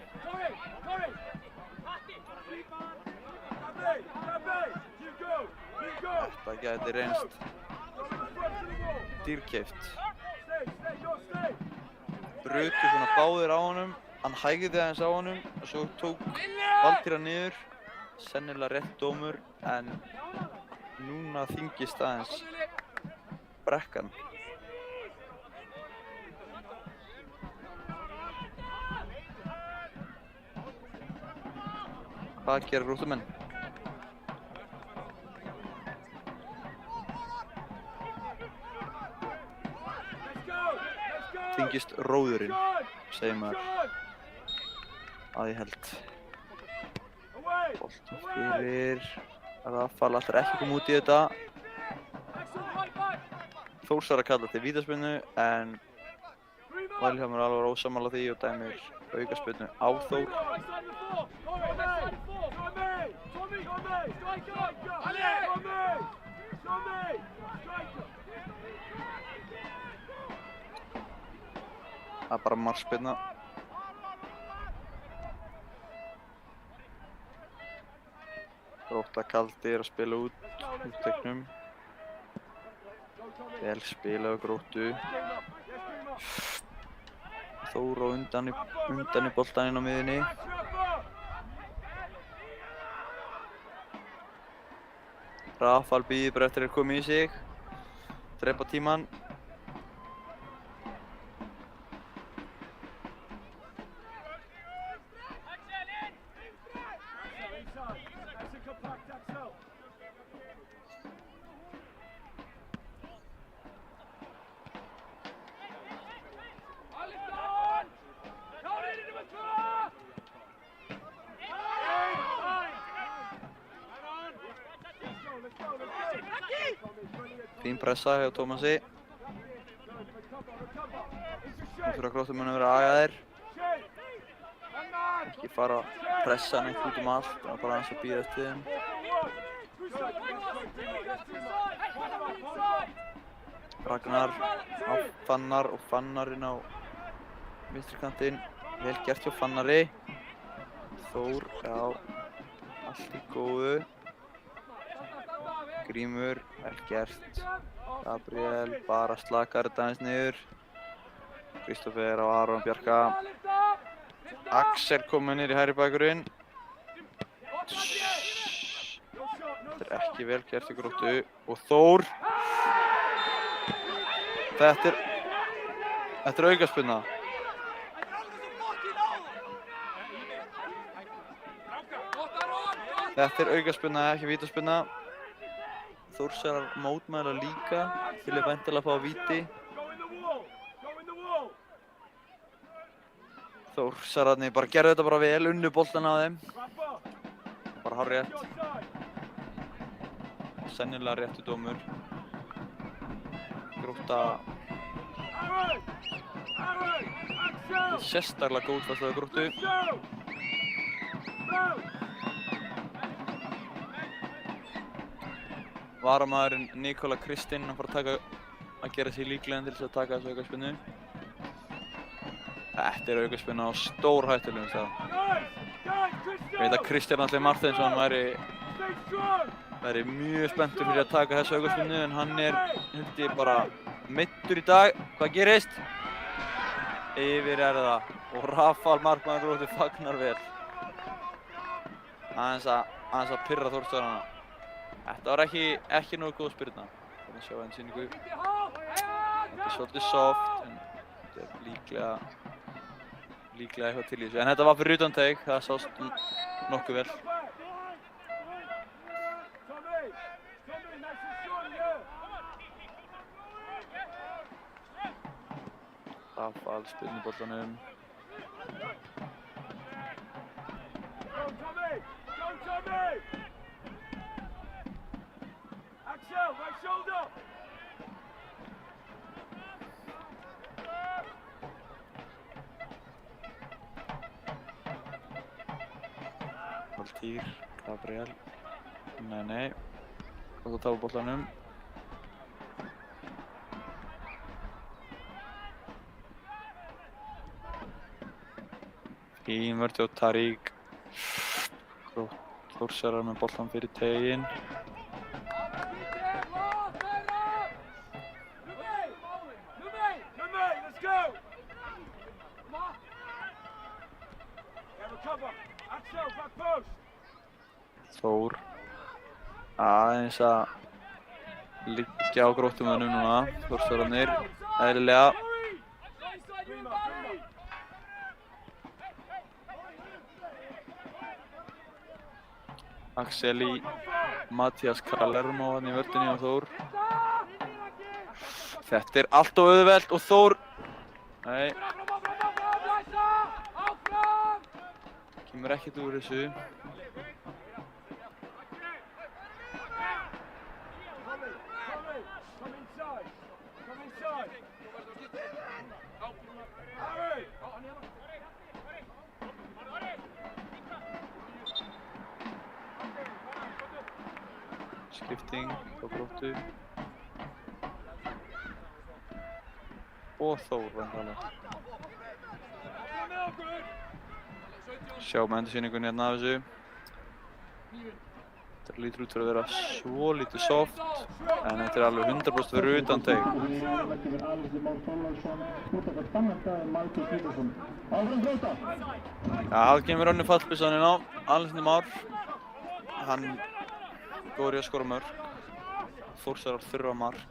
Þetta gæti reynst dýrkeypt. Brutu svona báðir á honum, hann hægði aðeins á honum og svo tók Valtýr hann niður. Sennilega rétt dómur, en núna þyngist aðeins brekkan. Hvað gera Gróttumenn? Þyngist róðurinn, segir maður, að ég held. Boltinn fyrir, Rafal ætlar ekki að koma út í þetta. Þórsar að kalla til vítaspyrnu, en Vilhjálmur er alveg ósammála því og dæmir aukaspyrnu á Þór. Það er bara markspyrna. Grótta Kaldi er að spila út teiknum. Vel spilað á Gróttu. Þór á undan í boltaninn á miðjunni. Rafal bíður bara eftir að koma í sig. Drepa tímann. Fín pressa hjá Tómasi. Nú þurfa Gróttumenn að vera agaðir. Ekki fara að pressa neitt út allt, það bara aðeins að bíða eftir þeim. Ragnar á Fannar og Fannarinn á vinstri kantinn. Vel gert hjá Fannari. Þór, já, allt í góðu. Grímur, vel gert. Gabriel, bara slakar þetta aðeins niður. Kristoffer á Aron Bjarka. Axel kominn niður í hægri bakvörðinn. Þetta er ekki vel gert í Gróttu. Og Þór. Þetta er aukaspyrna. Þetta aukaspyrna, ekki vítaspyrna. Þórsarar mótmæla líka, vilja væntanlega fá víti. Þórsararnir bara gerðu þetta bara vel, unnu boltan á þeim. Bara hárrétt. Sennilega réttu dómur. Grótta sérstaklega góð fast að Gróttu. Varamaðurinn Nikola Kristinn að fara að gera sig líklegan til þess að taka þessu aukaspyrnu. Þetta aukaspyrna á stórhættulegum stað. Ég veit að Kristján Atli Marteinsson væri mjög spenntur fyrir að taka þessu aukaspyrnu en hann held ég bara meiddur í dag. Hvað gerist? Yfir það og Rafal markmaður Gróttu fagnar vel. Aðeins að pirra Þórsarana. Þetta var ekki nógu góð spyrna. Þannig að sjá enn sýningu. Þetta svolítið soft en þetta líklega eitthvað til í þessu. En þetta var fyrir utan teig, það sást nokkuð vel. Rafal spyrnubollanum. Axel, right shoulder! Valtýr, Gabriel. Nei. Og þá tapar bollanum. Fín vörð hjá Tarík. Þórsarar með bollan fyrir teiginn. Þór aðeins að liggja á Gróttumönnum núna, Þórsararnir, eðlilega. Axel í Mattias Kalermo hann í vörðinni á Þór. Þetta allt of auðvelt og Þór, nei, kemur ekkert úr þessu. Skipting á Gróttu. Og Þór vantanlega. Sjáum endursýningunni hérna af þessu. Þetta lítur út fyrir að vera svolítið soft, en þetta alveg 100% fyrir utan teig. Það kemur önnur fallbyssan inn á, Alexander Már. Hann góður í að skora mörk. Þórsarar þurfa mark.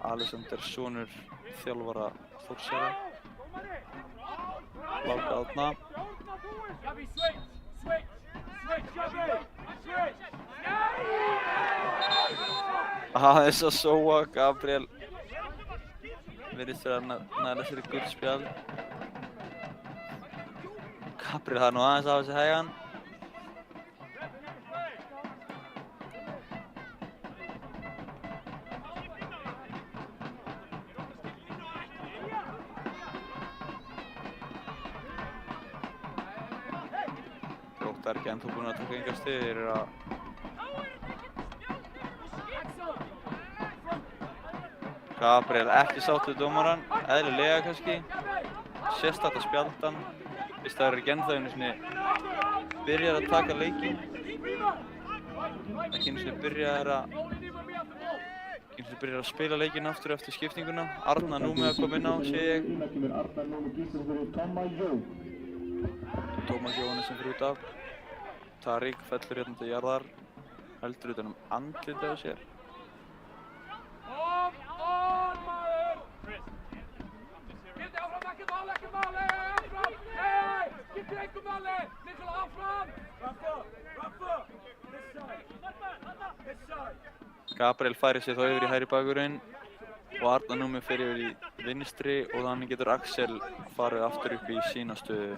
Alexander sonur þjálfara Þórsara. Láka átna. Aðeins að sóa, Gabriel virðist vera að næla sér í gullspjald. Gabriel það nú aðeins af þessi hægan. Grótta ekki ennþá búin að taka engar stig, þeir eru að Gabriel ekki sátt við dómarann, eðlilega kannski. Sérstakt að spjalda hann. Fyrst það ekki ennþá einu sinni byrjar að taka leikinn. Ekki einu sinni byrjar að spila leikinn aftur eftir skiptinguna. Arna nú með að koma inn á, sé ég. Tómas Jóhannes sem fyrir út af. Tarík fellur hérna til jarðar. Heldur utan andlitið á sér. Ekki máli! Hey! Skiptir einhver máli! Nikola áfram! Gabriel færir sig þá yfir í hægri bakvörðinn og Arnar Númi fer yfir í vinstri og þannig getur Axel farið aftur upp í sína stöðu.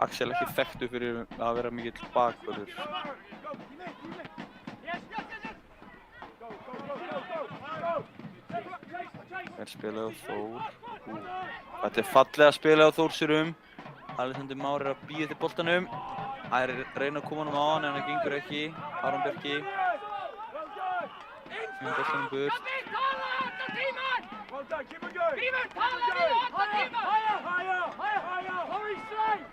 Axel ekki þekktur fyrir að vera mikill bakvörður. Vel spilað á Þór. Þetta er fallega spilað á Þórsurum. Alexander Már er að bíða eftir boltanum. Það er reyna að koma honum á hann en það gengur ekki. Aron Bjarki. Kemur boltanum burt. Well done, keep it going. Grímur, tala við og alla tíma! Higher, higher, higher, higher. Hurry straight.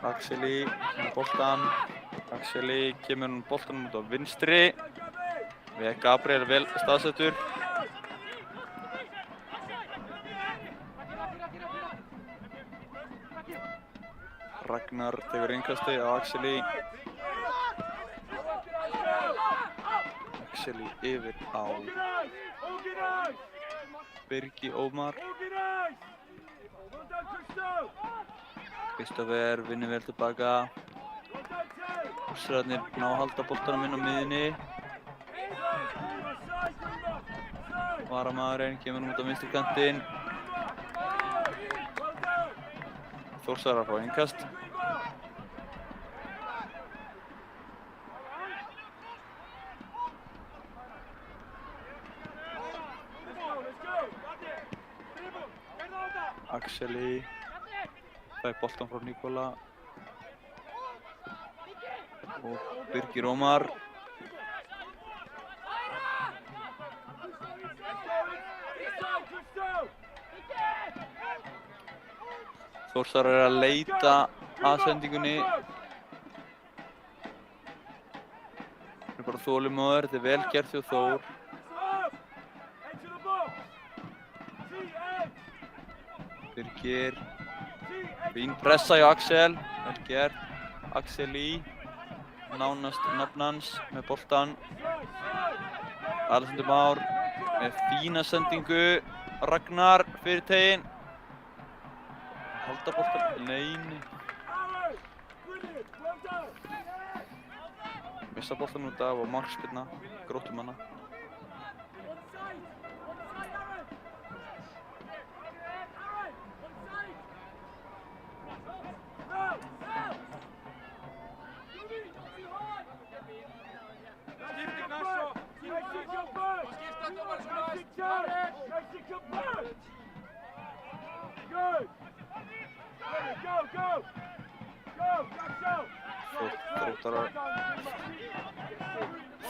Axeli með boltan. Axeli kemur hann boltanum út á vinstri. Við Gabriel vel staðsettur. Ragnar tekur innkastið á Axeli. Axeli yfir á Birgi Ómar. Kristoffer vinnur vel tilbaka. Þórsararnir ná að halda boltanum inn á miðjunni. Varamaðurinn kemur út á vinstri kantinn. Þórsarar fá innkast. Axeli fær boltan frá Nikola og Birgir Ómar. Þórsarar er að leita að sendingunni. Það er bara þolinmóður, þetta er vel gert hjá Þór. Birgir, fín pressa hjá Axel, vel gert. Axel í, nánast nafn hans með boltan. Alexander Már með fína sendingu. Ragnar fyrir teginn. Halda boltan, neini. Missa boltan út af og markspyrna, Gróttumanna.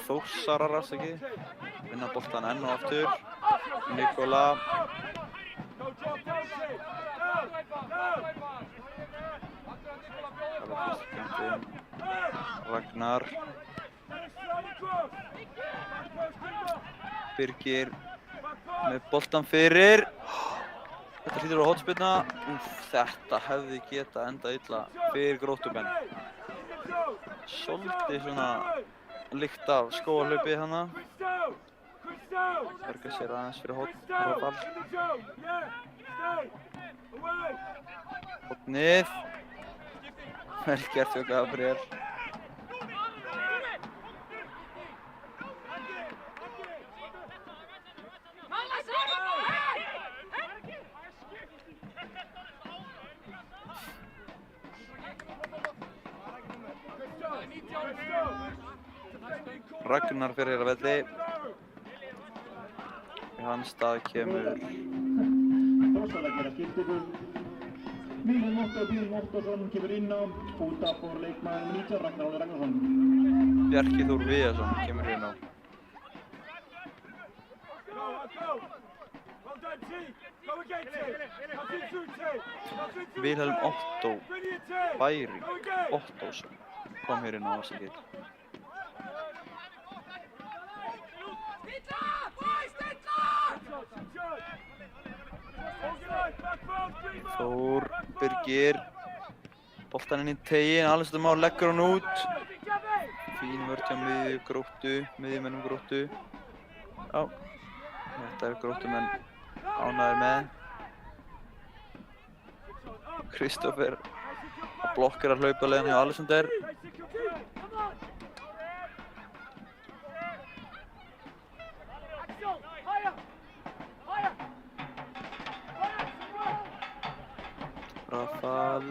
Þórsarar afsakið, vinna boltan enn og aftur. Nikola. Ragnar. Birgir með boltan fyrir. Þetta hlýtur á hornspyrna. Þetta hefði getað endað illa fyrir Gróttumenn. Svolítið svona lykt af skógarhlaupi hana. Berga sér aðeins fyrir horn og ball. Hornið. Vel gert hjá Gabriel. Ragnar fyrir að velli. Í hans stað kemur Þórsarar gera skiptingu. Vilhelm Óttarsson kemur inn á. Út af fór leikmaður 19 Ragnar Óli Ragnarsson. Bjarki Þór Viðarsson kemur inn á. Vilhelm Otto Bæring Ottósson kom hér inn á afsakið. Þór, Birgir, boltan inn í teginn, Alexander Már leggur hann út. Fín vörn hjá miðjumönnum Gróttu. Já, þetta er Gróttumenn ánægðir með. Kristoffer Blokkar að hlaupa leiðin hjá Alexander. Rafal.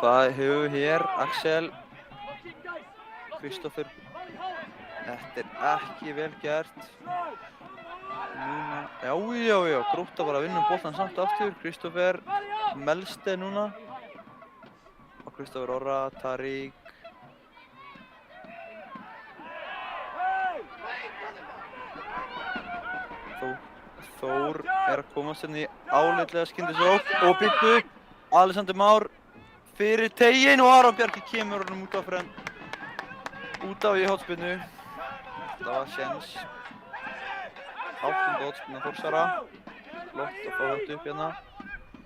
Hvað hefur við hér? Axel. Kristoffer. Þetta ekki vel gert. Núna, já, Grótta bara að vinna boltan samt aftur. Kristoffer Melste núna. Og Kristoffer Orra, Tarík. Þór að komast hérna í álitlega skyndisókn og byttu. Alexander Már fyrir teginn og Aron Bjarki kemur honum út af í hornspyrnu. Þetta var séns. 8. hornspyrna Þórsara. Flott að fá þetta upp hérna.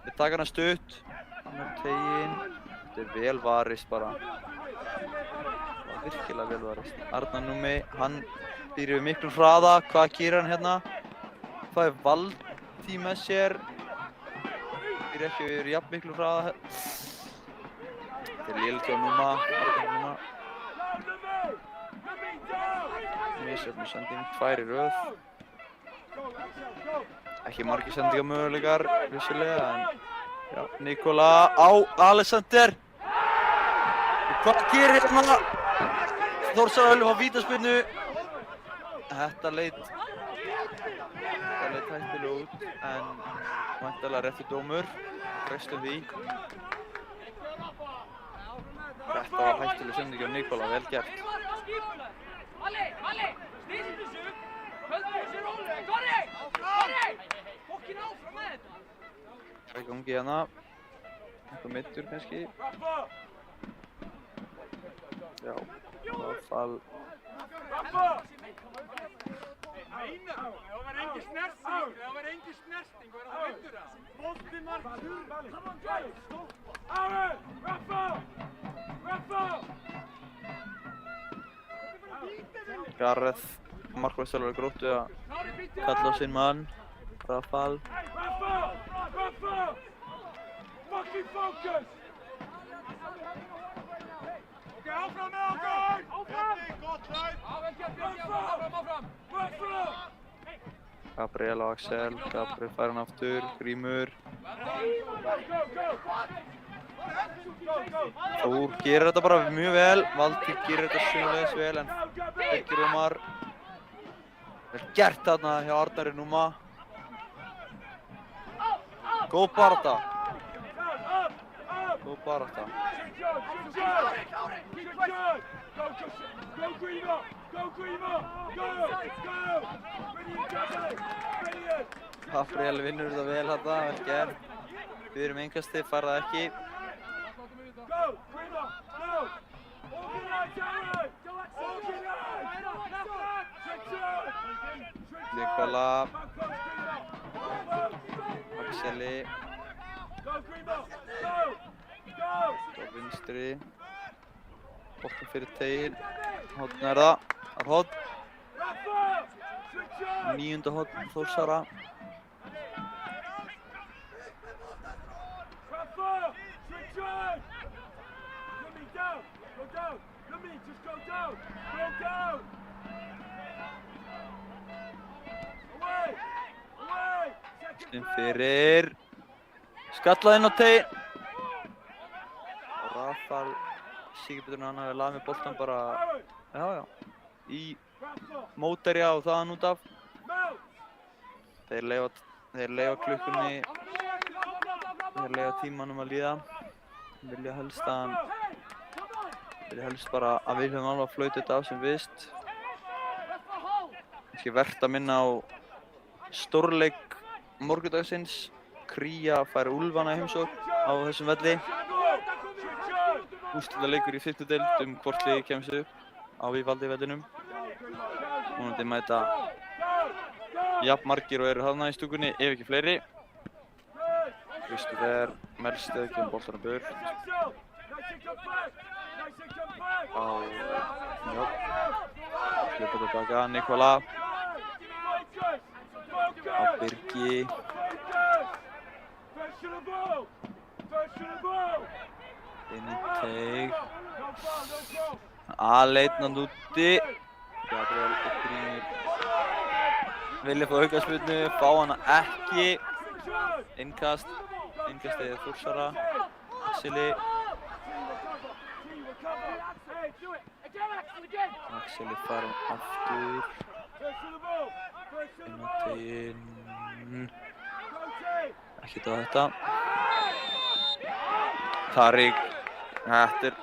Við taka hana stutt. Hann teginn. Þetta vel varist bara. Það var virkilega vel varist. Arnar Númi, hann býr yfir miklum hraða. Hvað gerir hann hérna? Það Valdi með sér. Býr ekki yfir jafn miklum hraða. Þetta lélegt hjá Núma. Misjöfnum sending, 2 í röð. Ekki margir sendingamöguleikar, vissulega, en já, Nikola á Alexander. Og hvað gerir hérna? Þórsara Öllu á vítaspyrnu. Þetta leit hættilega út, en væntanlega réttur dómur. Freistum því. Þetta var hættileg sending á Nikola, vel gert. Valli, snýst þessu! Höldum þessu rólega! Korri! Fokkin áfram með þetta! Það í gangi hérna. Eitthvað meiddur kannski. Já, Rafal. Það var engin snerting, var það meiddur það? Boltinn var þurr! Rafa! Gareth, markvörðsþjálfari Gróttu að kalla á sinn mann. Rafal. Rafa! Fucking focus! Ok, áfram með okkur! Áfram! Gott hlaut! Áfram! Rafa! Gabriel og Axel. Gabriel fær hann aftur. Grímur. Þór gerir þetta bara mjög vel. Valdi gerir þetta sömuleiðis vel, en Birgir Ómar. Vel gert þarna hjá Arnari Núma. Góð barátta. Gabriel vinnur þetta vel þarna, vel gert. Við erum engastið, fær það ekki. Nikola. Axeli. Á vinstri. Boltinn fyrir teginn. Horn er það. Það er horn. 9. horn Þórsara. Stinn fyrir. Skallað inn á teginn. Og Rafal Sigurbetur hann hafi lagað með boltan bara, í mótherja og þaðan út af. Þeir leyfa klukkunni, þeir leyfa tímanum að líða. Þeir vilja helst bara að Vilhjálmur Alva flauti þetta af sem fyrst. Kannski vert að minna á stórleik morgundagsins. Kría fær Úlfana í heimsókn á þessum velli. Úrslitaleikur í 5. deild hvort liðið kemst upp á Víðvaldi vellinum. Vonandi mæta jafn margir og eru þarna í stúkunni, ef ekki fleiri. Kristoffer Melste kemur boltanum burt. Hlaupa tilbaka, Nikola. Á Birgi. inn í teig. Aleinn úti. Gabriel og Grímur vilja fá aukaspyrnu, fá hana ekki. Innkast. Innkastið er Þórsara. Axeli. Axeli farin aftur. Inn á teiginn. Ekkert á þetta. Tariq. Þetta er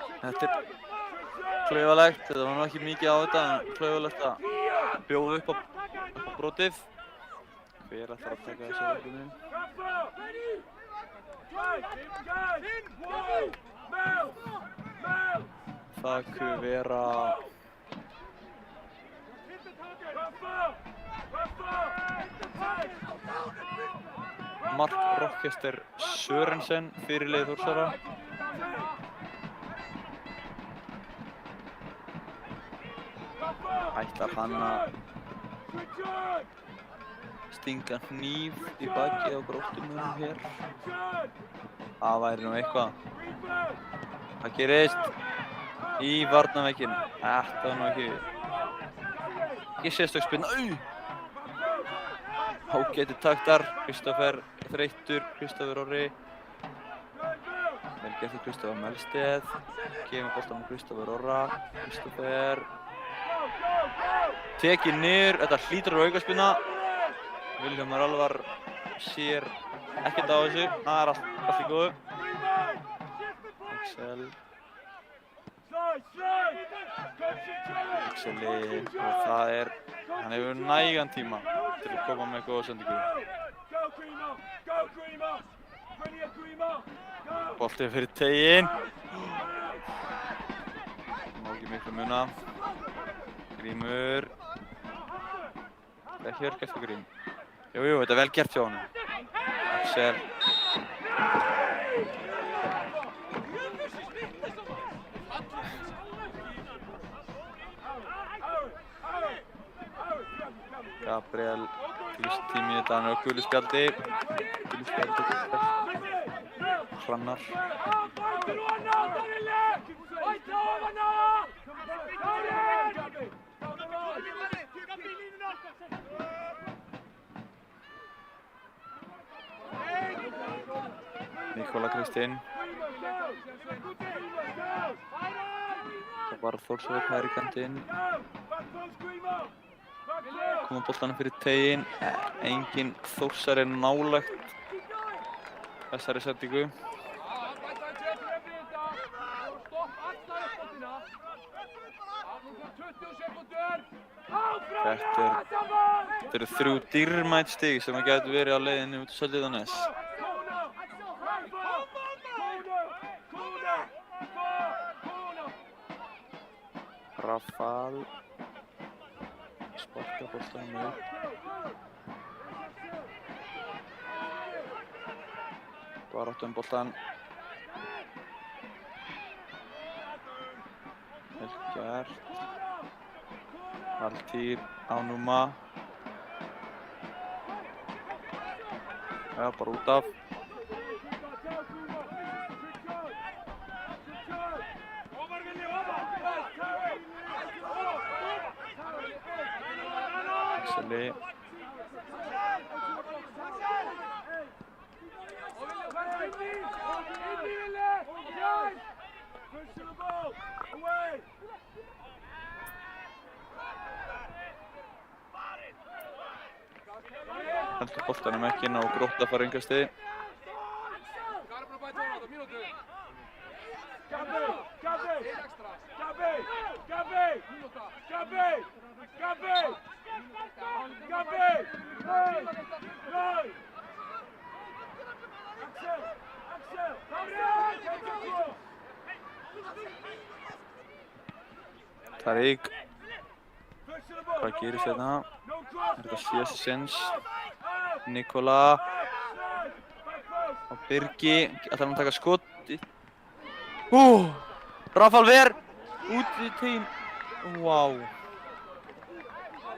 klaufalegt. Þetta var nú ekki mikið á þetta en klaufalegt að bjóða upp á brotið. Hver ætlar að taka þessu vörðunum? Það kunne vera Mark Rochester Sørensen, fyrirliði Þórsara. Ætlar hann að stinga hníf í bakið á Gróttumönnum hér. Það væri nú eitthvað. Það gerist í varnarvegginn. Þetta var nú ekki sérstök spyrna. Ágætir taktar. Kristoffer þreyttur. Kristoffer Orri. Vel gert Kristoffer Melsteð. Gefum boltann á Kristoffer Orra. Kristoffer. Tekið niður. Þetta hlýtur á aukaspyrna. Vilhjálmur Alvar sér ekkert á þessu. Það er allt í góðu. Axeli og það er, hann hefur nægan tíma til að koma með góða sendingu. Boltið fyrir teiginn. Má ekki miklu muna. Grímur. Ekki verið gert fyrir Grím. Jú, þetta er vel gert hjá honum. Axel. Gabriel, tími þetta, hann er á gulu spjaldi. Gulu spjaldi. Hrannar. Nikola Kristinn. Það var Þórsara hægri kantinn. Koma boltanum fyrir teiginn. Engin Þórsari nálægt þessari sendingu. Þetta eru 3 dýrmæt stig sem gætu verið á leiðinni út á Seltjarnarnes. Rafal sparka boltanum upp. Baráttu boltan. Vel gert. Valtýr á Núma. Já, bara út af. Axeli. Heldur boltanum ekki inn á Grótta fara yngastið. Tariq. Hvað gerist hérna? Er þetta síðasti séns? Nikola. Á Birgi. Ætlar hann að taka skot? Rafal Ver. Út í teiginn. Vá.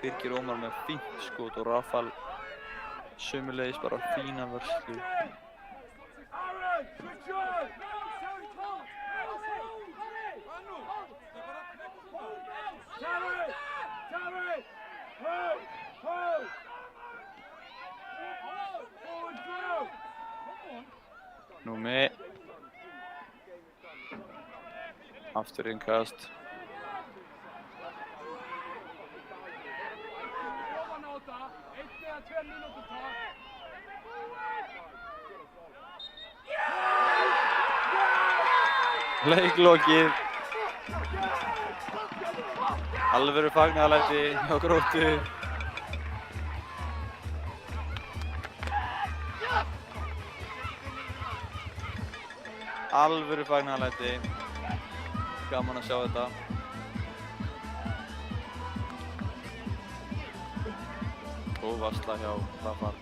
Birgir Ómar með fínt skot og Rafal sömuleiðis bara fína vörslu. Harry! Hold! Hold! Forward through! Númi. Aftur innkast. Jobba Nota! 1 eða 2 mínútur takk! Leiklokið. Alvöru fagnaðarlæti hjá Gróttu. Alvöru fagnaðarlæti. Gaman að sjá þetta. Góð varsla hjá Rafar.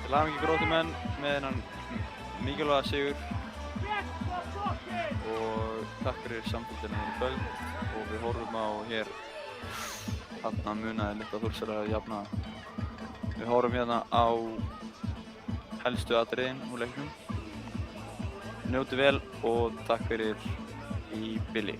Til hamingju Gróttumenn með þennan mikilvæga sigur og takk fyrir samfélgina hér í kvöld og við horfum á hér þarna munaði litla Þórsarar að jafna. Við horfum hérna á helstu atriðin úr leiknum. Njótið vel og takk fyrir í bili.